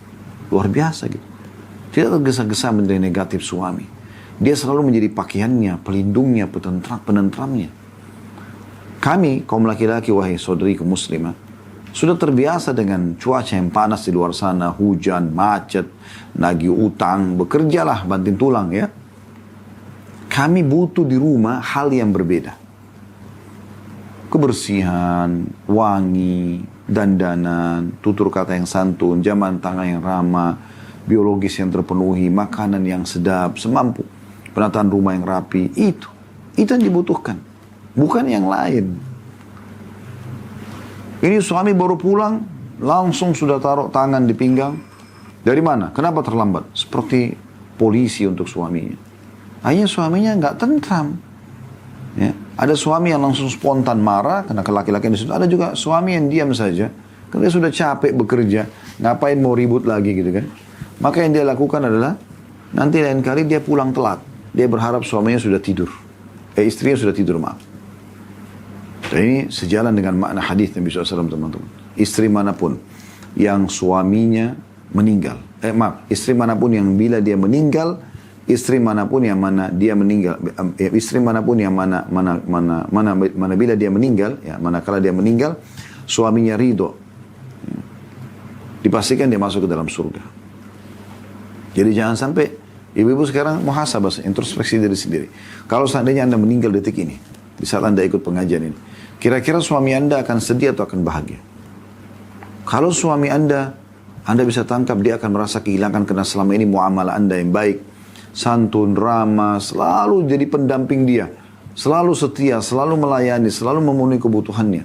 Luar biasa gitu. Tidak tergesa-gesa menjadi negatif suami. Dia selalu menjadi pakaiannya, pelindungnya, penentramnya. Kami, kaum laki-laki, wahai saudariku muslimah, sudah terbiasa dengan cuaca yang panas di luar sana, hujan, macet, nagih utang, bekerjalah, banting tulang ya. Kami butuh di rumah hal yang berbeda. Kebersihan, wangi, dandanan, tutur kata yang santun, jaman tangan yang ramah, biologis yang terpenuhi, makanan yang sedap, semampu, penataan rumah yang rapi, itu yang dibutuhkan. Bukan yang lain. Ini suami baru pulang, langsung sudah taruh tangan di pinggang. Dari mana? Kenapa terlambat? Seperti polisi untuk suaminya. Akhirnya suaminya nggak tentram. Ya. Ada suami yang langsung spontan marah, karena laki-laki di situ. Ada juga suami yang diam saja. Karena dia sudah capek bekerja, ngapain mau ribut lagi gitu kan. Maka yang dia lakukan adalah, nanti lain kali dia pulang telat. Dia berharap suaminya sudah tidur. Istrinya sudah tidur, maaf. Dan ini sejalan dengan makna hadis Nabi SAW, teman-teman. Istri manapun yang suaminya meninggal, istri manapun yang bila dia meninggal, istri manapun yang mana dia meninggal, istri manapun yang mana bila dia meninggal, ya, manakala dia meninggal, suaminya ridho, dipastikan dia masuk ke dalam surga. Jadi jangan sampai ibu-ibu sekarang muhasabah, introspeksi diri sendiri. Kalau seandainya Anda meninggal detik ini, di saat Anda ikut pengajian ini, kira-kira suami Anda akan sedih atau akan bahagia? Kalau suami Anda bisa tangkap, dia akan merasa kehilangan karena selama ini muamalah Anda yang baik, santun, ramah, selalu jadi pendamping dia, selalu setia, selalu melayani, selalu memenuhi kebutuhannya,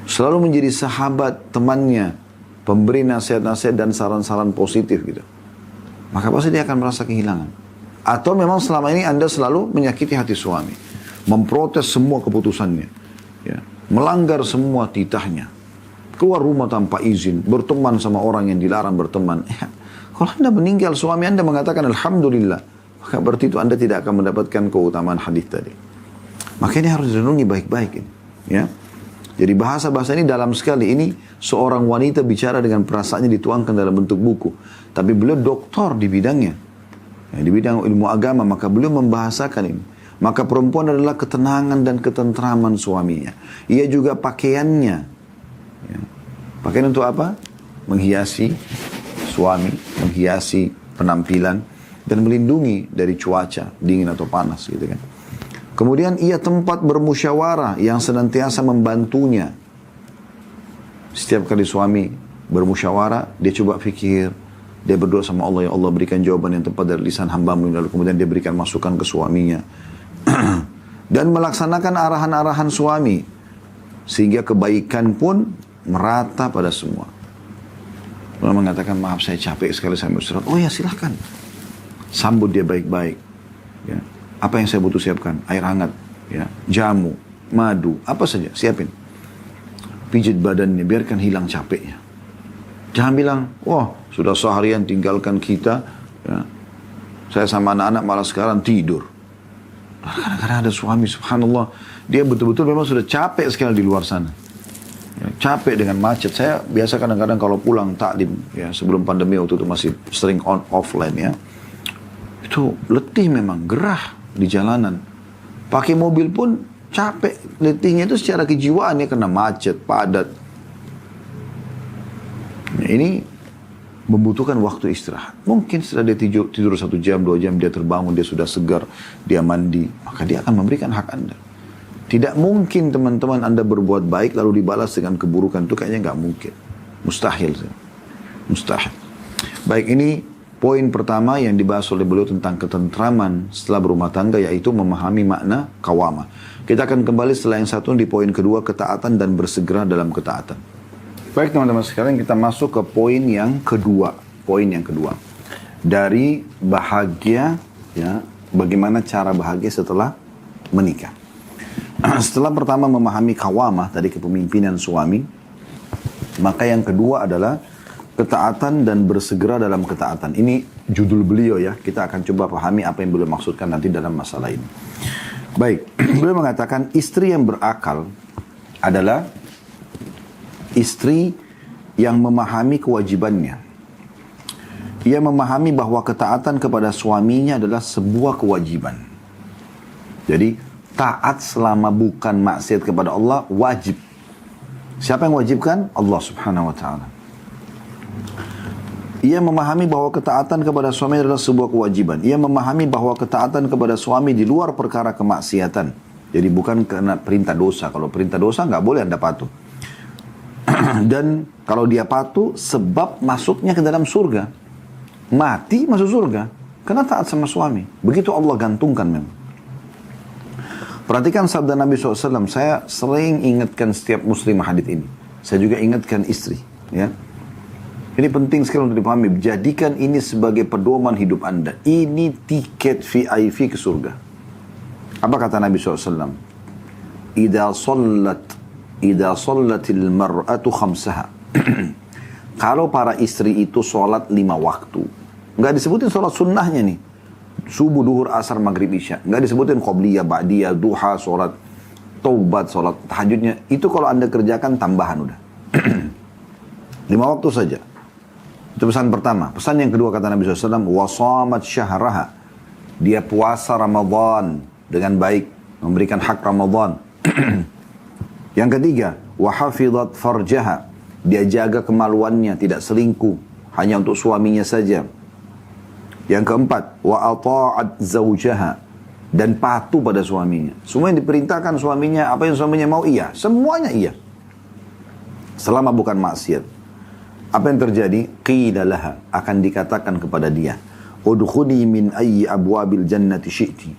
selalu menjadi sahabat temannya, pemberi nasihat-nasihat dan saran-saran positif gitu. Maka pasti dia akan merasa kehilangan. Atau memang selama ini Anda selalu menyakiti hati suami, memprotes semua keputusannya, ya, melanggar semua titahnya, keluar rumah tanpa izin, berteman sama orang yang dilarang berteman. Ya, kalau Anda meninggal, suami Anda mengatakan Alhamdulillah, maka berarti itu Anda tidak akan mendapatkan keutamaan hadis tadi. Maka ini harus direnungi baik-baik ini, ya. Jadi bahasa-bahasa ini dalam sekali. Ini seorang wanita bicara dengan perasaannya dituangkan dalam bentuk buku. Tapi beliau doktor di bidangnya, ya, di bidang ilmu agama, maka beliau membahasakan ini. Maka perempuan adalah ketenangan dan ketentraman suaminya. Ia juga pakaiannya. Ya. Pakaian untuk apa? Menghiasi suami, menghiasi penampilan, dan melindungi dari cuaca, dingin atau panas gitu kan. Kemudian ia tempat bermusyawarah yang senantiasa membantunya. Setiap kali suami bermusyawarah, dia coba fikir, dia berdoa sama Allah, ya Allah berikan jawaban yang tepat dari lisan hamba-Mu, lalu kemudian dia berikan masukan ke suaminya. Dan melaksanakan arahan-arahan suami, sehingga kebaikan pun merata pada semua. Lalu mengatakan, maaf saya capek sekali saya mau istirahat. Oh ya silahkan. Sambut dia baik-baik. Ya. Apa yang saya butuh siapkan? Air hangat, ya, jamu, madu, apa saja siapin. Pijit badannya, biarkan hilang capeknya. Jangan bilang, wah sudah seharian tinggalkan kita, ya, saya sama anak-anak malah sekarang tidur. Kadang-kadang ada suami, subhanallah, dia betul-betul memang sudah capek sekali di luar sana. Ya, capek dengan macet. Saya biasa kadang-kadang kalau pulang taklim, ya, sebelum pandemi waktu itu masih sering offline, ya, itu letih memang, gerah di jalanan. Pakai mobil pun capek. Letihnya itu secara kejiwaan ya, kena macet, padat. Ya, ini membutuhkan waktu istirahat. Mungkin setelah dia tidur 1 jam, 2 jam, dia terbangun, dia sudah segar, dia mandi, maka dia akan memberikan hak Anda. Tidak mungkin teman-teman Anda berbuat baik lalu dibalas dengan keburukan. Itu kayaknya nggak mungkin. Mustahil. Mustahil. Baik, ini poin pertama yang dibahas oleh beliau tentang ketentraman setelah berumah tangga, yaitu memahami makna qawamah. Kita akan kembali setelah yang satu di poin kedua, ketaatan dan bersegera dalam ketaatan. Baik teman-teman sekalian, kita masuk ke poin yang kedua. Poin yang kedua. Dari bahagia, ya, bagaimana cara bahagia setelah menikah. Setelah pertama memahami qawamah, tadi kepemimpinan suami, maka yang kedua adalah ketaatan dan bersegera dalam ketaatan. Ini judul beliau ya. Kita akan coba pahami apa yang beliau maksudkan nanti dalam masalah ini. Baik, beliau mengatakan istri yang berakal adalah istri yang memahami kewajibannya. Ia memahami bahwa ketaatan kepada suaminya adalah sebuah kewajiban. Jadi taat selama bukan maksiat kepada Allah wajib. Siapa yang wajibkan? Allah subhanahu wa ta'ala. Ia memahami bahwa ketaatan kepada suami adalah sebuah kewajiban. Ia memahami bahwa ketaatan kepada suami di luar perkara kemaksiatan. Jadi bukan karena perintah dosa. Kalau perintah dosa nggak boleh Anda patuh. Dan kalau dia patuh, sebab masuknya ke dalam surga. Mati masuk surga. Karena taat sama suami. Begitu Allah gantungkan memang. Perhatikan sabda Nabi SAW. Saya sering ingatkan setiap muslim hadits ini. Saya juga ingatkan istri. Ya. Ini penting sekali untuk dipahami. Jadikan ini sebagai pedoman hidup Anda. Ini tiket VIP ke surga. Apa kata Nabi SAW? Idza sallatil mar'atu khamsaha. Kalau para istri itu sholat 5 waktu. Nggak disebutin sholat sunnahnya nih. Subuh, duhur, asar, maghrib, isya. Nggak disebutin qobliyah, ba'diyah, duha, sholat taubat, sholat tahajudnya. Itu kalau Anda kerjakan tambahan udah. 5 waktu saja. Itu pesan pertama. Pesan yang kedua kata Nabi SAW, wasamat syahraha. Dia puasa Ramadan dengan baik, memberikan hak Ramadan. Yang ketiga, wahafidhat farjaha. Dia jaga kemaluannya, tidak selingkuh, hanya untuk suaminya saja. Yang keempat, wa ata'at zaujaha. Dan patuh pada suaminya. Semua yang diperintahkan suaminya, apa yang suaminya mau, iya. Semuanya iya. Selama bukan maksiat. Apa yang terjadi? Qila laha, akan dikatakan kepada dia, udkhuli min ayyi abwabil jannati syi'ti.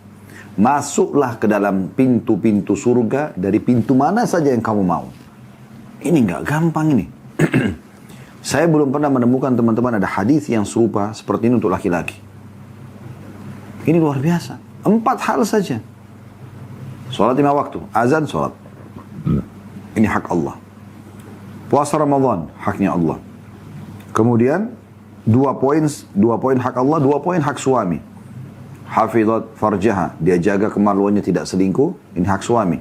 Masuklah ke dalam pintu-pintu surga dari pintu mana saja yang kamu mau. Ini nggak gampang ini. Saya belum pernah menemukan teman-teman ada hadis yang serupa seperti ini untuk laki-laki. Ini luar biasa. 4 hal saja. Salat 5 waktu, azan, salat. Ini hak Allah. Puasa Ramadan, haknya Allah. Kemudian 2 poin hak Allah, 2 poin hak suami. Hafidhat farjaha, dia jaga kemaluannya, tidak selingkuh, ini hak suami.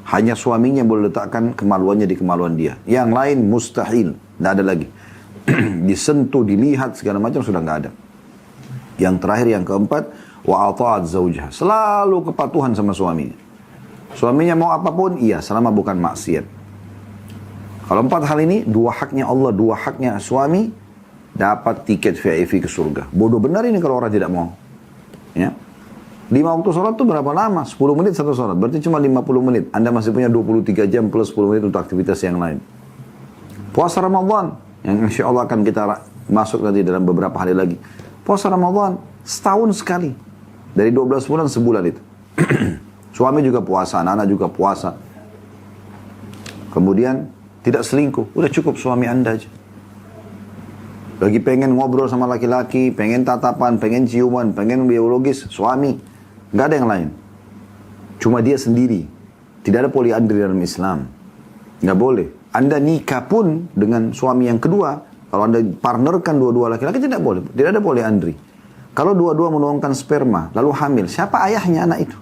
Hanya suaminya boleh letakkan kemaluannya di kemaluan dia. Yang lain mustahil, tidak ada lagi. Disentuh, dilihat, segala macam sudah nggak ada. Yang terakhir, yang keempat, wa ata'at zaujah. Selalu kepatuhan sama suaminya. Suaminya mau apapun, iya, selama bukan maksiat. Kalau 4 hal ini, 2 haknya Allah, 2 haknya suami, dapat tiket VIP ke surga. Bodoh benar ini kalau orang tidak mau. Ya. 5 waktu sholat itu berapa lama? 10 menit satu sholat. Berarti cuma 50 menit. Anda masih punya 23 jam plus 10 menit untuk aktivitas yang lain. Puasa Ramadan, yang insya Allah akan kita masuk nanti dalam beberapa hari lagi. Puasa Ramadan, setahun sekali. Dari 12 bulan, sebulan itu. Suami juga puasa, anak-anak juga puasa. Kemudian, tidak selingkuh. Udah cukup suami Anda aja. Bagi pengen ngobrol sama laki-laki, pengen tatapan, pengen ciuman, pengen biologis, suami. Nggak ada yang lain. Cuma dia sendiri. Tidak ada poliandri dalam Islam. Nggak boleh. Anda nikah pun dengan suami yang kedua, kalau Anda partnerkan dua-dua laki-laki, tidak boleh. Tidak ada poliandri. Kalau dua-dua menuangkan sperma, lalu hamil, siapa ayahnya anak itu?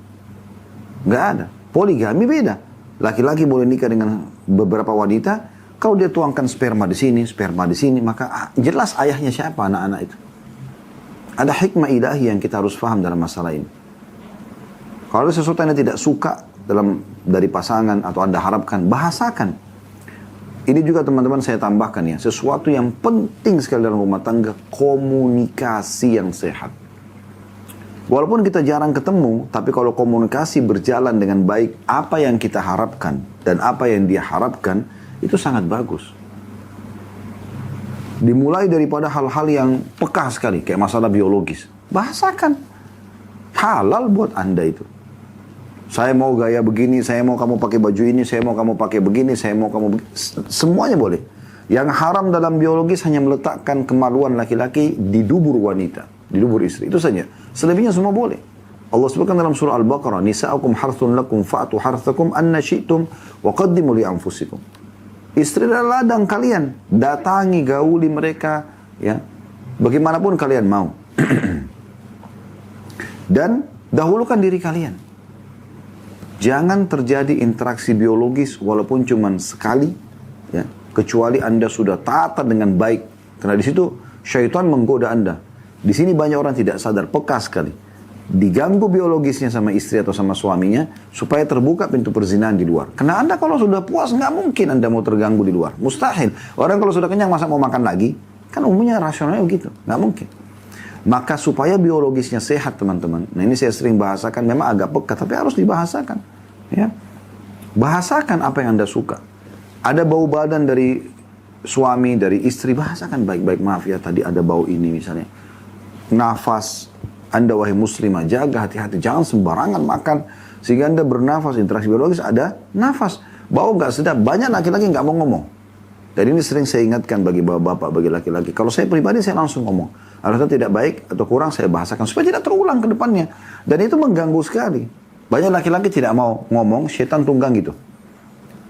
Nggak ada. Poligami beda. Laki-laki boleh nikah dengan beberapa wanita. Kalau dia tuangkan sperma di sini, maka jelas ayahnya siapa anak-anak itu. Ada hikmah ilahi yang kita harus paham dalam masalah ini. Kalau ada sesuatu yang tidak suka dari pasangan atau Anda harapkan, bahasakan. Ini juga teman-teman saya tambahkan ya, sesuatu yang penting sekali dalam rumah tangga, komunikasi yang sehat. Walaupun kita jarang ketemu, tapi kalau komunikasi berjalan dengan baik, apa yang kita harapkan dan apa yang dia harapkan, itu sangat bagus. Dimulai daripada hal-hal yang peka sekali, kayak masalah biologis. Bahasakan. Halal buat Anda itu. Saya mau gaya begini, saya mau kamu pakai baju ini, saya mau kamu pakai begini, saya mau kamu begini. Semuanya boleh. Yang haram dalam biologis hanya meletakkan kemaluan laki-laki di dubur wanita, di dubur istri. Itu saja. Selebihnya semua boleh. Allah sebutkan dalam surah Al-Baqarah, nisa'ukum harthun lakum fa'atu harthakum anna syi'tum wa qaddimu li anfusikum. Istri adalah ladang kalian, datangi, gauli mereka, ya, bagaimanapun kalian mau. Dan dahulukan diri kalian. Jangan terjadi interaksi biologis walaupun cuma sekali, ya, kecuali Anda sudah tata dengan baik. Karena di situ syaitan menggoda Anda. Di sini banyak orang tidak sadar, peka sekali. Diganggu biologisnya sama istri atau sama suaminya supaya terbuka pintu perzinahan di luar. Karena Anda kalau sudah puas nggak mungkin Anda mau terganggu di luar. Mustahil. Orang kalau sudah kenyang masa mau makan lagi? Kan umumnya rasionalnya begitu. Nggak mungkin. Maka supaya biologisnya sehat teman-teman. Nah ini saya sering bahasakan, memang agak peka tapi harus dibahasakan. Ya. Bahasakan apa yang Anda suka. Ada bau badan dari suami, dari istri, bahasakan baik-baik. Maaf ya tadi ada bau ini misalnya. Nafas. Anda wahai muslimah, jaga hati-hati. Jangan sembarangan makan. Sehingga Anda bernafas, interaksi biologis ada nafas. Bau gak sedap. Banyak laki-laki gak mau ngomong. Dan ini sering saya ingatkan bagi bapak-bapak, bagi laki-laki. Kalau saya pribadi, saya langsung ngomong. Kalau tidak baik atau kurang, saya bahasakan. Supaya tidak terulang ke depannya. Dan itu mengganggu sekali. Banyak laki-laki tidak mau ngomong, setan tunggang gitu.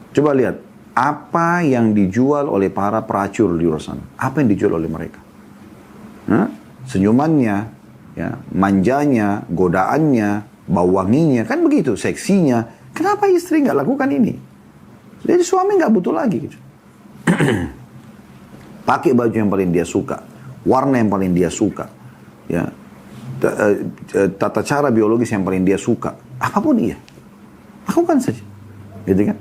Coba lihat. Apa yang dijual oleh para pelacur di luar sana? Apa yang dijual oleh mereka? Senyumannya, ya, manjanya, godaannya, bau wanginya, kan begitu, seksinya. Kenapa istri nggak lakukan ini? Jadi suami nggak butuh lagi. Gitu. Pakai baju yang paling dia suka, warna yang paling dia suka, ya, tata cara biologis yang paling dia suka, apapun iya, lakukan saja, gitu kan?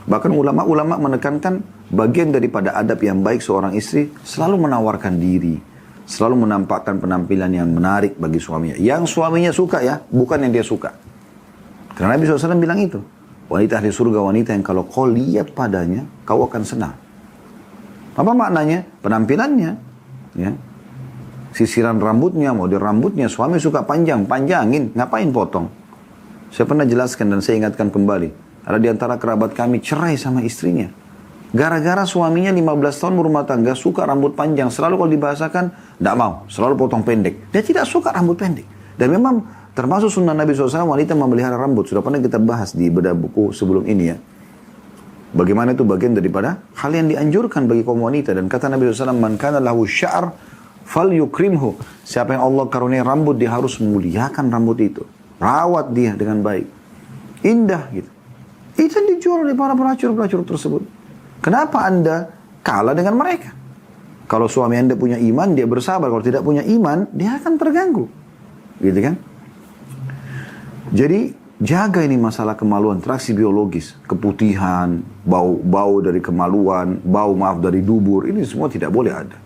Bahkan ulama-ulama menekankan bagian daripada adab yang baik seorang istri selalu menawarkan diri, selalu menampakkan penampilan yang menarik bagi suaminya. Yang suaminya suka ya, bukan yang dia suka. Karena Nabi SAW bilang itu, wanita ahli surga, wanita yang kalau kau lihat padanya, kau akan senang. Apa maknanya? Penampilannya, ya. Sisiran rambutnya, model rambutnya, suami suka panjang, panjangin, ngapain potong? Saya pernah jelaskan dan saya ingatkan kembali. Ada di antara kerabat kami cerai sama istrinya. Gara-gara suaminya 15 tahun berumah tangga, suka rambut panjang. Selalu kalau dibahasakan, tidak mau. Selalu potong pendek. Dia tidak suka rambut pendek. Dan memang termasuk sunnah Nabi SAW, wanita memelihara rambut. Sudah pernah kita bahas di bedah buku sebelum ini ya. Bagaimana itu bagian daripada hal yang dianjurkan bagi kaum wanita. Dan kata Nabi SAW, man kana lahu sya'ar fal yukrimhu. Siapa yang Allah karunia rambut, dia harus memuliakan rambut itu. Rawat dia dengan baik. Indah gitu. Itu yang dijual oleh para pelacur-pelacur tersebut. Kenapa Anda kalah dengan mereka? Kalau suami Anda punya iman, dia bersabar. Kalau tidak punya iman, dia akan terganggu. Gitu kan? Jadi, jaga ini masalah kemaluan, traksi biologis. Keputihan, bau dari kemaluan, bau dari dubur. Ini semua tidak boleh ada.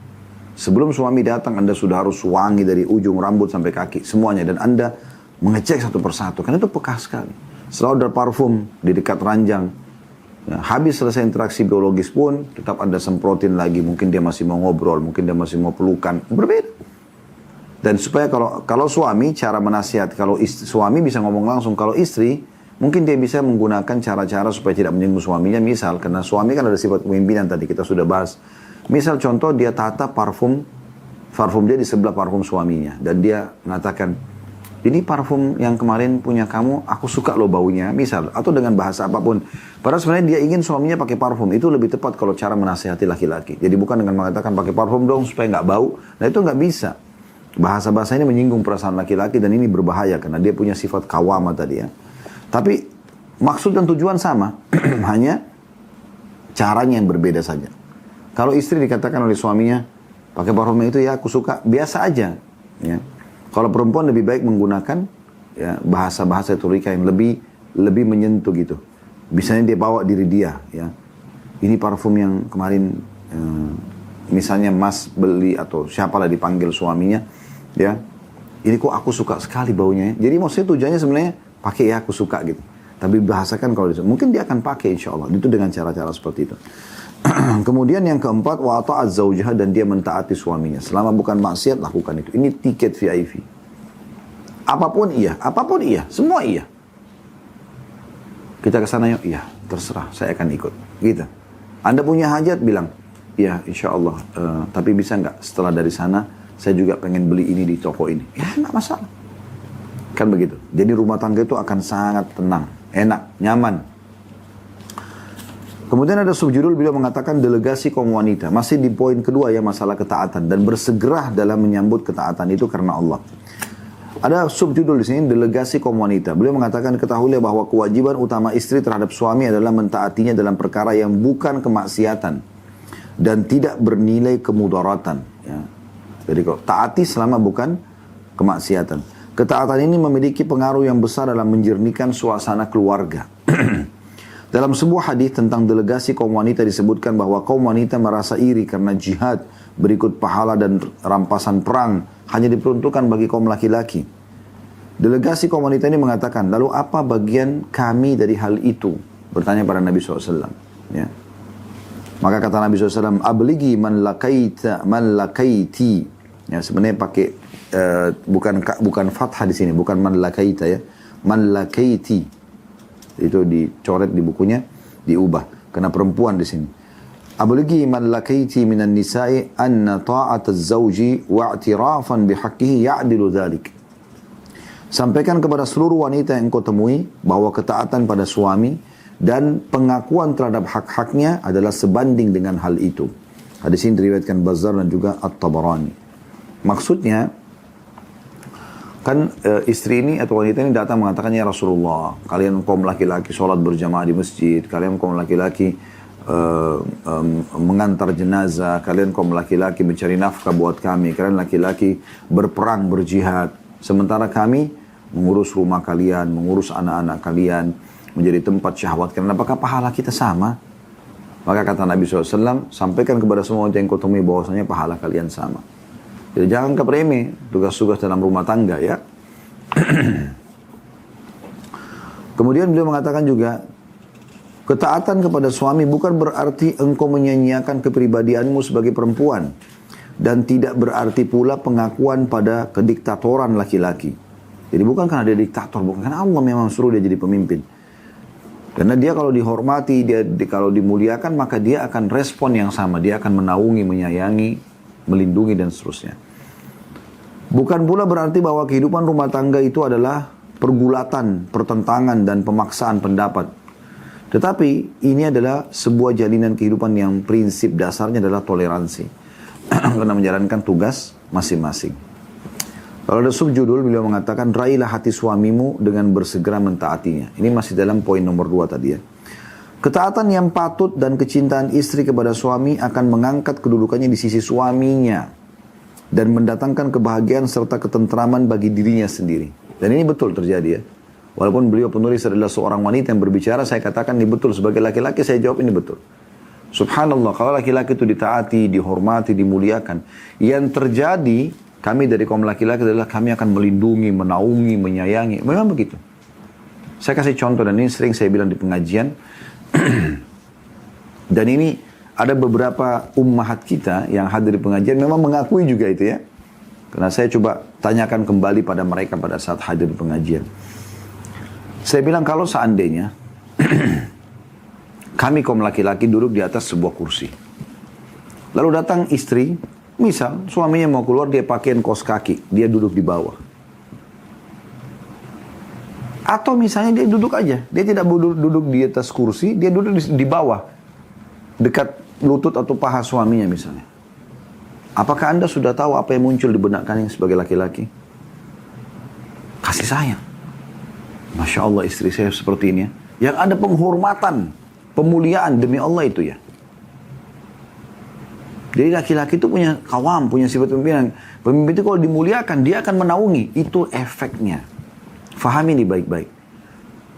Sebelum suami datang, Anda sudah harus wangi dari ujung rambut sampai kaki. Semuanya. Dan Anda mengecek satu persatu. Karena itu peka sekali. Selalu ada parfum di dekat ranjang. Ya, habis selesai interaksi biologis pun, tetap Anda semprotin lagi. Mungkin dia masih mau ngobrol, mungkin dia masih mau pelukan. Berbeda. Dan supaya kalau suami, cara menasihat. Kalau suami bisa ngomong langsung. Kalau istri, mungkin dia bisa menggunakan cara-cara supaya tidak menyinggung suaminya. Misal, karena suami kan ada sifat kepemimpinan tadi, kita sudah bahas. Misal contoh, dia tata parfum dia di sebelah parfum suaminya. Dan dia mengatakan, ini parfum yang kemarin punya kamu, aku suka loh baunya, misal. Atau dengan bahasa apapun. Padahal sebenarnya dia ingin suaminya pakai parfum. Itu lebih tepat kalau cara menasihati laki-laki. Jadi bukan dengan mengatakan pakai parfum dong supaya nggak bau. Nah itu nggak bisa. Bahasa-bahasa ini menyinggung perasaan laki-laki dan ini berbahaya. Karena dia punya sifat kawama tadi ya. Tapi maksud dan tujuan sama. Hanya caranya yang berbeda saja. Kalau istri dikatakan oleh suaminya, pakai parfum itu ya aku suka, biasa aja. Ya. Kalau perempuan lebih baik menggunakan ya, bahasa-bahasa retorika yang lebih menyentuh gitu. Misalnya dia bawa diri dia, ya. Ini parfum yang kemarin misalnya Mas beli atau siapalah dipanggil suaminya, ya. Ini kok aku suka sekali baunya. Jadi maksudnya tujuannya sebenarnya pakai ya aku suka gitu. Tapi bahasakan kalau mungkin dia akan pakai insya Allah. Itu dengan cara-cara seperti itu. Kemudian yang keempat, wa ta'at zaujah, dan dia mentaati suaminya. Selama bukan maksiat, lakukan itu. Ini tiket VIP. Apapun iya, semua iya. Kita ke sana yuk, iya, terserah, saya akan ikut. Gitu. Anda punya hajat, bilang, iya, insya Allah. Tapi bisa nggak setelah dari sana, saya juga pengen beli ini di toko ini. Ya, nggak masalah. Kan begitu. Jadi rumah tangga itu akan sangat tenang, enak, nyaman. Kemudian ada subjudul beliau mengatakan delegasi kaum wanita. Masih di poin kedua ya, masalah ketaatan. Dan bersegera dalam menyambut ketaatan itu karena Allah. Ada subjudul di sini, delegasi kaum wanita. Beliau mengatakan, ketahuilah bahwa kewajiban utama istri terhadap suami adalah mentaatinya dalam perkara yang bukan kemaksiatan. Dan tidak bernilai kemudaratan. Ya. Jadi kalau taati selama bukan kemaksiatan. Ketaatan ini memiliki pengaruh yang besar dalam menjernihkan suasana keluarga. Dalam sebuah hadis tentang delegasi kaum wanita disebutkan bahwa kaum wanita merasa iri karena jihad berikut pahala dan rampasan perang hanya diperuntukkan bagi kaum laki-laki. Delegasi kaum wanita ini mengatakan, lalu apa bagian kami dari hal itu? Bertanya pada Nabi SAW. Ya. Maka kata Nabi SAW, abligi man lakaiti. Ya, sebenarnya pakai bukan fathah di sini, bukan man lakaita ya, man lakaiti. Itu dicoret di bukunya, diubah karena perempuan di sini. Abligi man lakaiti minan nisa'i anna ta'at az-zawji wa'tirafan bihaqqihi ya'dilu dzalik. Sampaikan kepada seluruh wanita yang kau temui bahwa ketaatan pada suami dan pengakuan terhadap hak-haknya adalah sebanding dengan hal itu. Hadis ini diriwayatkan Bazzar dan juga At-Tabarani. Maksudnya kan istri ini atau wanita ini datang mengatakan, ya Rasulullah, kalian kaum laki-laki sholat berjamaah di masjid, kalian kaum laki-laki mengantar jenazah, kalian kaum laki-laki mencari nafkah buat kami, kalian laki-laki berperang, berjihad, sementara kami mengurus rumah kalian, mengurus anak-anak kalian, menjadi tempat syahwat kalian. Apakah pahala kita sama? Maka kata Nabi SAW, sampaikan kepada semua yang kau temui bahwasanya pahala kalian sama. Jadi jangan kepremeh tugas-tugas dalam rumah tangga ya. Kemudian beliau mengatakan juga, ketaatan kepada suami bukan berarti engkau menyanyiakan kepribadianmu sebagai perempuan. Dan tidak berarti pula pengakuan pada kediktatoran laki-laki. Jadi bukan karena dia diktator, bukan karena Allah memang suruh dia jadi pemimpin. Karena dia kalau dihormati, kalau dimuliakan, maka dia akan respon yang sama. Dia akan menaungi, menyayangi, melindungi dan seterusnya. Bukan pula berarti bahwa kehidupan rumah tangga itu adalah pergulatan, pertentangan dan pemaksaan pendapat. Tetapi ini adalah sebuah jalinan kehidupan yang prinsip dasarnya adalah toleransi. Karena menjalankan tugas masing-masing. Kalau ada subjudul, beliau mengatakan, raihlah hati suamimu dengan bersegera mentaatinya. Ini masih dalam poin nomor 2 tadi ya. Ketaatan yang patut dan kecintaan istri kepada suami akan mengangkat kedudukannya di sisi suaminya. Dan mendatangkan kebahagiaan serta ketentraman bagi dirinya sendiri. Dan ini betul terjadi ya. Walaupun beliau penulis adalah seorang wanita yang berbicara, saya katakan ini betul. Sebagai laki-laki saya jawab ini betul. Subhanallah, kalau laki-laki itu ditaati, dihormati, dimuliakan. Yang terjadi, kami dari kaum laki-laki adalah kami akan melindungi, menaungi, menyayangi. Memang begitu. Saya kasih contoh dan ini sering saya bilang di pengajian. Dan ini ada beberapa ummahat kita yang hadir di pengajian memang mengakui juga itu ya. Karena saya coba tanyakan kembali pada mereka pada saat hadir di pengajian. Saya bilang kalau seandainya kami kaum laki-laki duduk di atas sebuah kursi. Lalu datang istri, misal suaminya mau keluar, dia pakaian kaos kaki, dia duduk di bawah. Atau misalnya dia duduk aja, dia tidak duduk di atas kursi, dia duduk di bawah, dekat lutut atau paha suaminya misalnya. Apakah Anda sudah tahu apa yang muncul di benak kalian sebagai laki-laki? Kasih sayang. Masya Allah istri saya seperti ini ya. Yang ada penghormatan, pemuliaan demi Allah itu ya. Jadi laki-laki itu punya kawam, punya sifat pemimpinan. Pemimpin itu kalau dimuliakan, dia akan menaungi. Itu efeknya. Fahami ini baik-baik.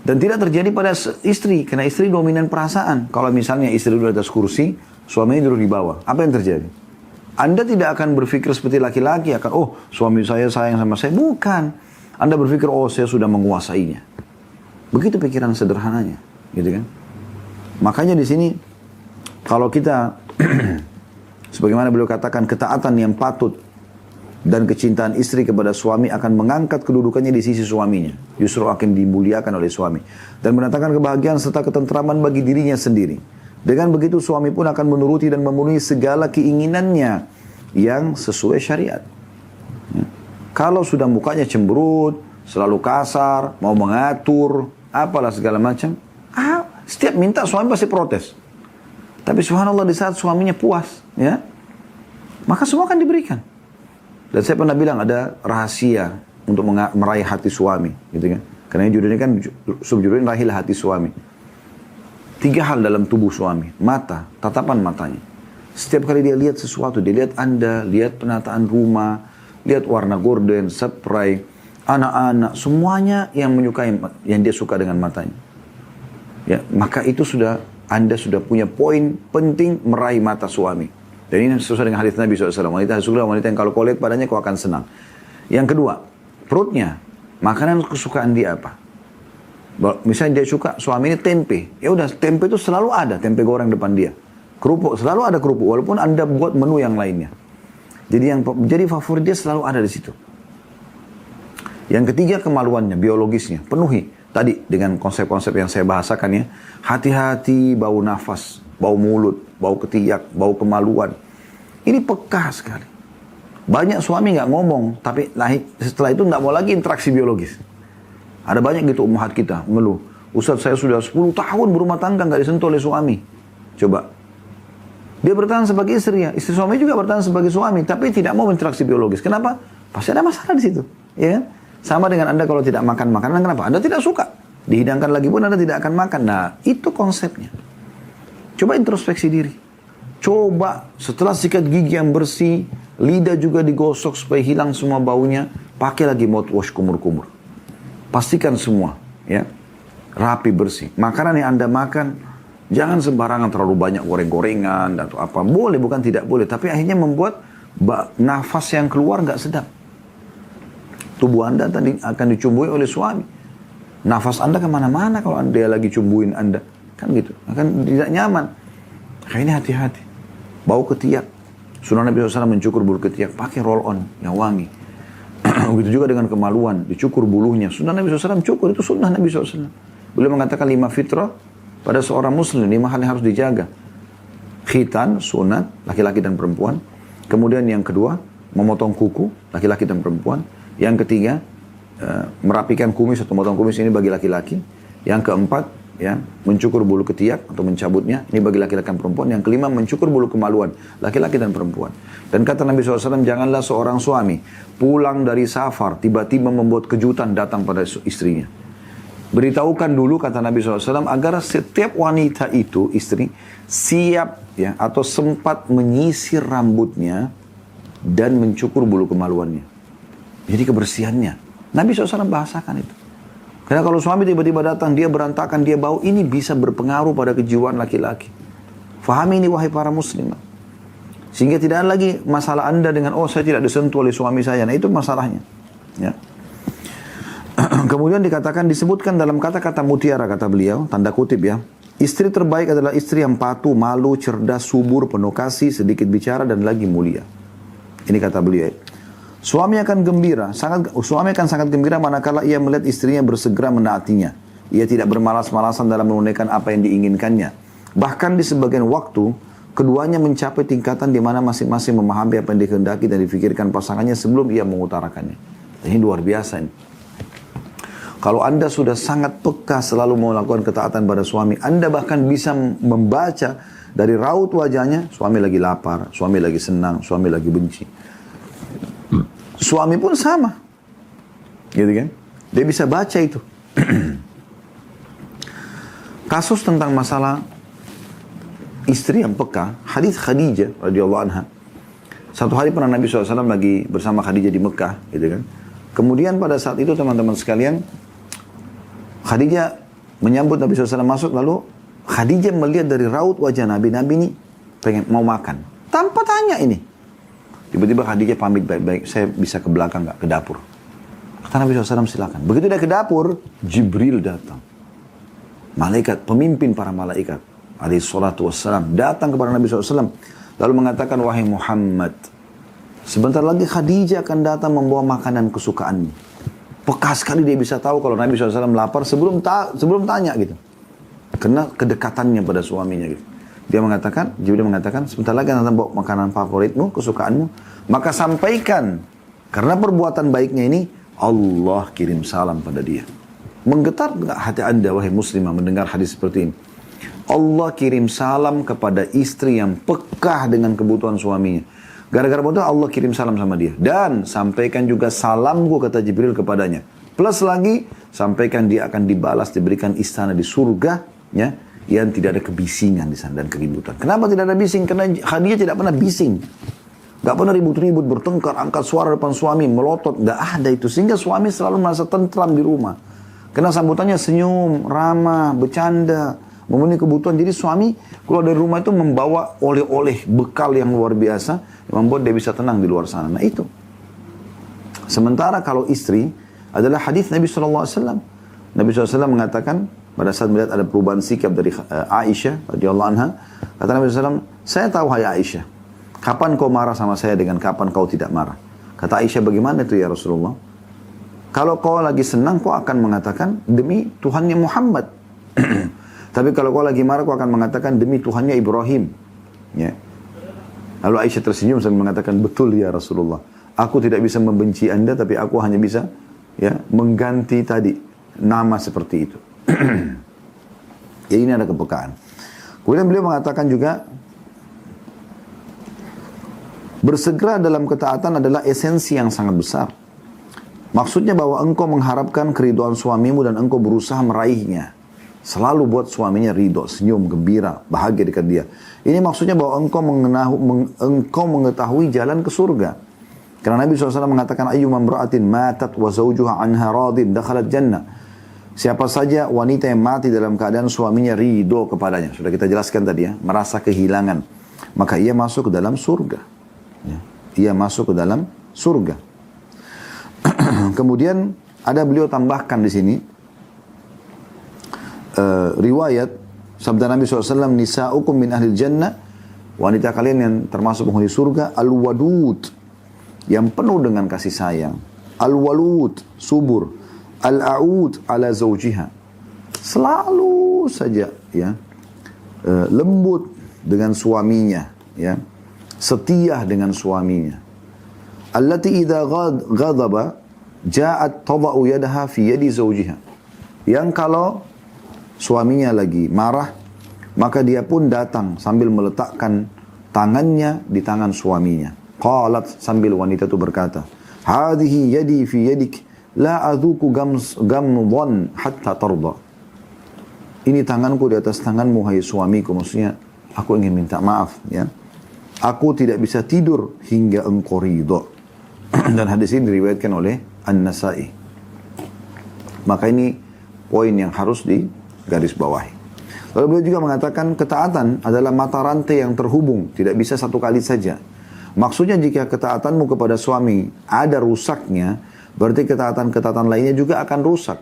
Dan tidak terjadi pada istri. Karena istri dominan perasaan. Kalau misalnya istri duduk di atas kursi, suaminya duduk di bawah. Apa yang terjadi? Anda tidak akan berpikir seperti laki-laki. Oh suami saya sayang sama saya. Bukan. Anda berpikir, oh saya sudah menguasainya. Begitu pikiran sederhananya. Gitu kan? Makanya di sini, kalau kita... sebagaimana beliau katakan, ketaatan yang patut dan kecintaan istri kepada suami akan mengangkat kedudukannya di sisi suaminya. Justru akan dimuliakan oleh suami. Dan mendatangkan kebahagiaan serta ketentraman bagi dirinya sendiri. Dengan begitu suami pun akan menuruti dan memenuhi segala keinginannya yang sesuai syariat. Kalau sudah mukanya cemberut, selalu kasar, mau mengatur, apalah segala macam. Setiap minta suami pasti protes. Tapi subhanallah di saat suaminya puas, ya, maka semua akan diberikan. Dan saya pernah bilang ada rahasia untuk meraih hati suami, gitu kan? Karena judulnya kan subjudulnya raihlah hati suami. 3 hal dalam tubuh suami, mata, tatapan matanya. Setiap kali dia lihat sesuatu, dia lihat Anda, lihat penataan rumah, lihat warna gorden, spray, anak-anak, semuanya yang menyukai, yang dia suka dengan matanya. Ya, maka itu Anda sudah punya poin penting meraih mata suami. Dan ini sesuai dengan hadis Nabi SAW. Wanita surga, wanita yang kalau kau lihat padanya kau akan senang. Yang kedua, perutnya. Makanan kesukaan dia apa? Misalnya dia suka suami ini tempe. Ya udah, tempe itu selalu ada. Tempe goreng depan dia. Kerupuk, selalu ada kerupuk. Walaupun Anda buat menu yang lainnya. Jadi favorit dia selalu ada di situ. Yang ketiga, kemaluannya, biologisnya. Penuhi. Tadi dengan konsep-konsep yang saya bahasakan ya. Hati-hati bau nafas, bau mulut, bau ketiak, bau kemaluan. Ini peka sekali. Banyak suami nggak ngomong, tapi setelah itu nggak mau lagi interaksi biologis. Ada banyak gitu ummahat kita ngeluh. Ustaz saya sudah 10 tahun berumah tangga nggak disentuh oleh suami. Coba. Dia bertahan sebagai istri ya. Istri suami juga bertahan sebagai suami, tapi tidak mau interaksi biologis. Kenapa? Pasti ada masalah di situ. Ya kan? Sama dengan Anda kalau tidak makan makanan, kenapa? Anda tidak suka. Dihidangkan lagi pun Anda tidak akan makan. Nah, itu konsepnya. Coba introspeksi diri. Coba setelah sikat gigi yang bersih, lidah juga digosok supaya hilang semua baunya, pakai lagi mouthwash kumur-kumur. Pastikan semua, ya, rapi bersih. Makanan yang Anda makan, jangan sembarangan terlalu banyak goreng-gorengan atau apa. Boleh, bukan tidak boleh, tapi akhirnya membuat nafas yang keluar nggak sedap. Tubuh Anda tadi akan dicumbui oleh suami. Nafas Anda kemana-mana kalau dia lagi cumbuin Anda. Kan gitu, akan tidak nyaman. Makanya hati-hati. Bau ketiak. Sunnah Nabi SAW mencukur bulu ketiak, pakai roll-on yang wangi. Begitu juga dengan kemaluan, dicukur bulunya. Sunnah Nabi SAW cukur, itu sunnah Nabi SAW. Beliau mengatakan 5 fitrah pada seorang muslim, 5 hal yang harus dijaga. Khitan, sunat, laki-laki dan perempuan. Kemudian yang kedua, memotong kuku, laki-laki dan perempuan. Yang ketiga, merapikan kumis atau memotong kumis, ini bagi laki-laki. Yang keempat, ya, mencukur bulu ketiak atau mencabutnya, ini bagi laki-laki dan perempuan. Yang kelima, mencukur bulu kemaluan, laki-laki dan perempuan. Dan kata Nabi SAW, janganlah seorang suami pulang dari safar, tiba-tiba membuat kejutan datang pada istrinya. Beritahukan dulu, kata Nabi SAW, agar setiap wanita itu, istri, siap, ya, atau sempat menyisir rambutnya dan mencukur bulu kemaluannya. Jadi kebersihannya. Nabi SAW bahasakan itu. Karena kalau suami tiba-tiba datang, dia berantakan, dia bau, ini bisa berpengaruh pada kejiwaan laki-laki. Fahami ini wahai para muslimat. Sehingga tidak ada lagi masalah Anda dengan, oh saya tidak disentuh oleh suami saya. Nah itu masalahnya. Ya. Kemudian disebutkan dalam kata-kata mutiara, kata beliau, tanda kutip ya. Istri terbaik adalah istri yang patuh, malu, cerdas, subur, penuh kasih, sedikit bicara, dan lagi mulia. Ini kata beliau. Suami akan sangat gembira manakala ia melihat istrinya bersegera menaatinya. Ia tidak bermalas-malasan dalam menunaikan apa yang diinginkannya. Bahkan di sebagian waktu, keduanya mencapai tingkatan di mana masing-masing memahami apa yang dikehendaki dan difikirkan pasangannya sebelum ia mengutarakannya. Ini luar biasa ini. Kalau Anda sudah sangat peka selalu melakukan ketaatan pada suami, Anda bahkan bisa membaca dari raut wajahnya, suami lagi lapar, suami lagi senang, suami lagi benci. Suami pun sama. Gitu kan? Dia bisa baca itu. Kasus tentang masalah istri yang peka, hadis Khadijah radhiyallahu anha. Satu hari pernah Nabi SAW lagi bersama Khadijah di Mekah, gitu kan. Kemudian pada saat itu teman-teman sekalian, Khadijah menyambut Nabi SAW masuk, lalu Khadijah melihat dari raut wajah Nabi ini pengen mau makan. Tanpa tanya ini. Tiba-tiba Khadijah pamit baik-baik, saya bisa ke belakang nggak, ke dapur. Kata Nabi SAW, silakan. Begitu dia ke dapur, Jibril datang. Malaikat, pemimpin para malaikat, alaihi salatu wassalam, datang kepada Nabi SAW. Lalu mengatakan, wahai Muhammad, sebentar lagi Khadijah akan datang membawa makanan kesukaanmu. Peka sekali dia bisa tahu kalau Nabi SAW lapar sebelum tanya gitu. Karena kedekatannya pada suaminya gitu. Dia mengatakan, Jibril mengatakan, sebentar lagi nanti bawa makanan favoritmu, kesukaanmu. Maka sampaikan, karena perbuatan baiknya ini, Allah kirim salam pada dia. Menggetar enggak hati Anda, wahai muslimah, mendengar hadis seperti ini? Allah kirim salam kepada istri yang peka dengan kebutuhan suaminya. Gara-gara itu Allah kirim salam sama dia. Dan sampaikan juga salamku, kata Jibril kepadanya. Plus lagi, sampaikan dia akan dibalas, diberikan istana di surga, ya, yang tidak ada kebisingan di sana dan keributan. Kenapa tidak ada bising? Karena Khadijah tidak pernah bising. Gak pernah ribut-ribut, bertengkar, angkat suara depan suami, melotot. Gak ada itu. Sehingga suami selalu merasa tentram di rumah. Karena sambutannya senyum, ramah, bercanda, memenuhi kebutuhan. Jadi suami keluar dari rumah itu membawa oleh-oleh bekal yang luar biasa, yang membuat dia bisa tenang di luar sana. Nah itu. Sementara kalau istri adalah hadis Nabi SAW. Nabi SAW mengatakan, pada saat melihat ada perubahan sikap dari Aisyah radhiyallahu anha, kata Nabi SAW, saya tahu hai Aisyah, kapan kau marah sama saya dengan kapan kau tidak marah. Kata Aisyah, bagaimana itu ya Rasulullah? Kalau kau lagi senang, kau akan mengatakan demi Tuhannya Muhammad. Tapi kalau kau lagi marah, kau akan mengatakan demi Tuhannya Ibrahim. Ya. Lalu Aisyah tersenyum sambil mengatakan, betul ya Rasulullah. Aku tidak bisa membenci Anda, tapi aku hanya bisa, ya, mengganti tadi nama seperti itu. Jadi ini ada kepekaan. Kemudian beliau mengatakan juga, bersegera dalam ketaatan adalah esensi yang sangat besar. Maksudnya bahwa engkau mengharapkan keridhaan suamimu dan engkau berusaha meraihnya. Selalu buat suaminya ridho, senyum, gembira, bahagia dekat dia. Ini maksudnya bahwa engkau mengetahui jalan ke surga. Karena Nabi SAW mengatakan, ayyuma imra'atin matat wa zawjuha anha radin dakhalat jannah. Siapa saja wanita yang mati dalam keadaan suaminya ridho kepadanya. Sudah kita jelaskan tadi ya, merasa kehilangan. Maka ia masuk ke dalam surga. Ya. Ia masuk ke dalam surga. Kemudian ada beliau tambahkan di sini riwayat sabda Nabi SAW, nisa'ukum min ahli jannah, wanita kalian yang termasuk penghuni surga, al-wadud, yang penuh dengan kasih sayang, al-walud, subur, al-a'ud ala zawjiha, selalu saja ya lembut dengan suaminya, ya, setia dengan suaminya. Allati idza ghadaba ja'at tada'u yadaha fi yadi zawjiha, yang kalau suaminya lagi marah, maka dia pun datang sambil meletakkan tangannya di tangan suaminya. Qalat, sambil wanita itu berkata, hadhihi yadi fi yadik, la adhuku gamdhan hatta tarda. Ini tanganku di atas tanganmu, hai suamiku. Maksudnya, aku ingin minta maaf, ya. Aku tidak bisa tidur hingga engkau ridho. Dan hadis ini diriwayatkan oleh An-Nasai. Maka ini poin yang harus digaris bawahi. Lalu beliau juga mengatakan ketaatan adalah mata rantai yang terhubung, tidak bisa satu kali saja. Maksudnya jika ketaatanmu kepada suami ada rusaknya, berarti ketaatan-ketaatan lainnya juga akan rusak.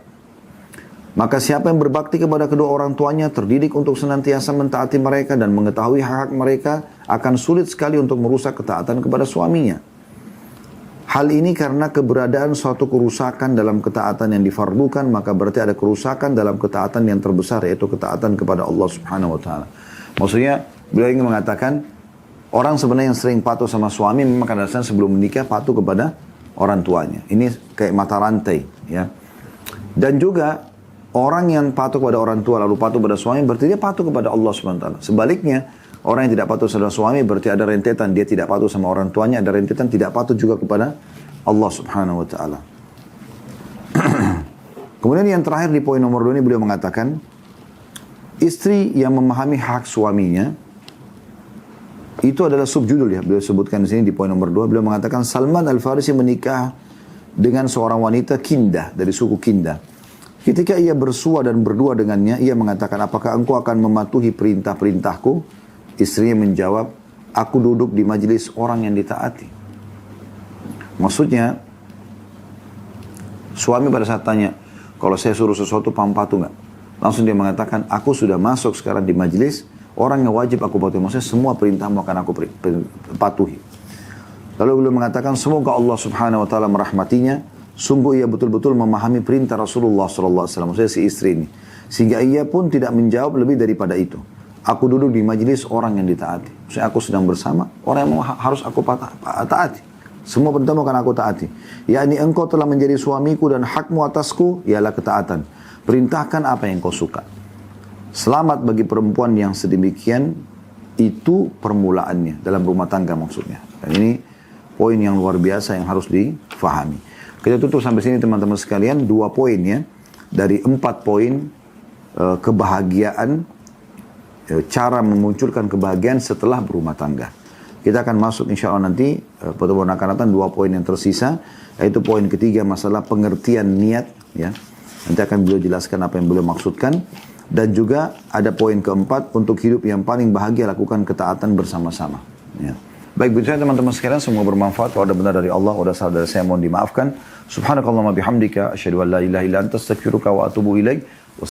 Maka siapa yang berbakti kepada kedua orang tuanya, terdidik untuk senantiasa mentaati mereka dan mengetahui hak-hak mereka, akan sulit sekali untuk merusak ketaatan kepada suaminya. Hal ini karena keberadaan suatu kerusakan dalam ketaatan yang difardukan, maka berarti ada kerusakan dalam ketaatan yang terbesar, yaitu ketaatan kepada Allah Subhanahu wa Ta'ala. Maksudnya, beliau ingin mengatakan, orang sebenarnya yang sering patuh sama suami, memang kadang-kadang sebelum menikah patuh kepada orang tuanya. Ini kayak mata rantai, ya. Dan juga, orang yang patuh kepada orang tua lalu patuh kepada suami, berarti dia patuh kepada Allah Subhanahu wa Ta'ala. Sebaliknya, orang yang tidak patuh sama suami berarti ada rentetan, dia tidak patuh sama orang tuanya, ada rentetan tidak patuh juga kepada Allah Subhanahu wa Ta'ala. Kemudian yang terakhir di poin nomor 2 ini beliau mengatakan, istri yang memahami hak suaminya, itu adalah subjudul ya, beliau sebutkan di sini di poin nomor 2, beliau mengatakan Salman Al-Farisi menikah dengan seorang wanita Kindah, dari suku Kindah. Ketika ia bersua dan berdua dengannya, ia mengatakan, apakah engkau akan mematuhi perintah-perintahku? Istrinya menjawab, aku duduk di majelis orang yang ditaati. Maksudnya, suami pada saat tanya, kalau saya suruh sesuatu patuh nggak? Langsung dia mengatakan, aku sudah masuk sekarang di majelis orang yang wajib aku patuhi. Maksudnya semua perintahmu akan aku patuhi. Lalu beliau mengatakan, semoga Allah Subhanahu wa Ta'ala merahmatinya. Sungguh ia betul-betul memahami perintah Rasulullah SAW. Maksudnya si istri ini. Sehingga ia pun tidak menjawab lebih daripada itu. Aku duduk di majelis orang yang ditaati. Maksudnya aku sedang bersama orang yang harus aku taati. Semua perintahmu akan aku taati. Yakni engkau telah menjadi suamiku dan hakmu atasku ialah ketaatan. Perintahkan apa yang kau suka. Selamat bagi perempuan yang sedemikian, itu permulaannya dalam rumah tangga maksudnya. Dan ini poin yang luar biasa yang harus difahami. Kita tutup sampai sini teman-teman sekalian, 2 poin ya. Dari 4 poin kebahagiaan, cara memunculkan kebahagiaan setelah berumah tangga. Kita akan masuk insya Allah nanti pertemuan akan datang 2 poin yang tersisa, yaitu poin ketiga masalah pengertian niat ya. Nanti akan beliau jelaskan apa yang beliau maksudkan, dan juga ada poin keempat, untuk hidup yang paling bahagia lakukan ketaatan bersama-sama ya. Baik, begitu teman-teman sekalian, semua bermanfaat. Kalau ada benar dari Allah, kalau ada salah dari saya mohon dimaafkan. Subhanakallahumma bihamdika asyhadu an la ilaha illa anta astaghfiruka wa atubu ilaik.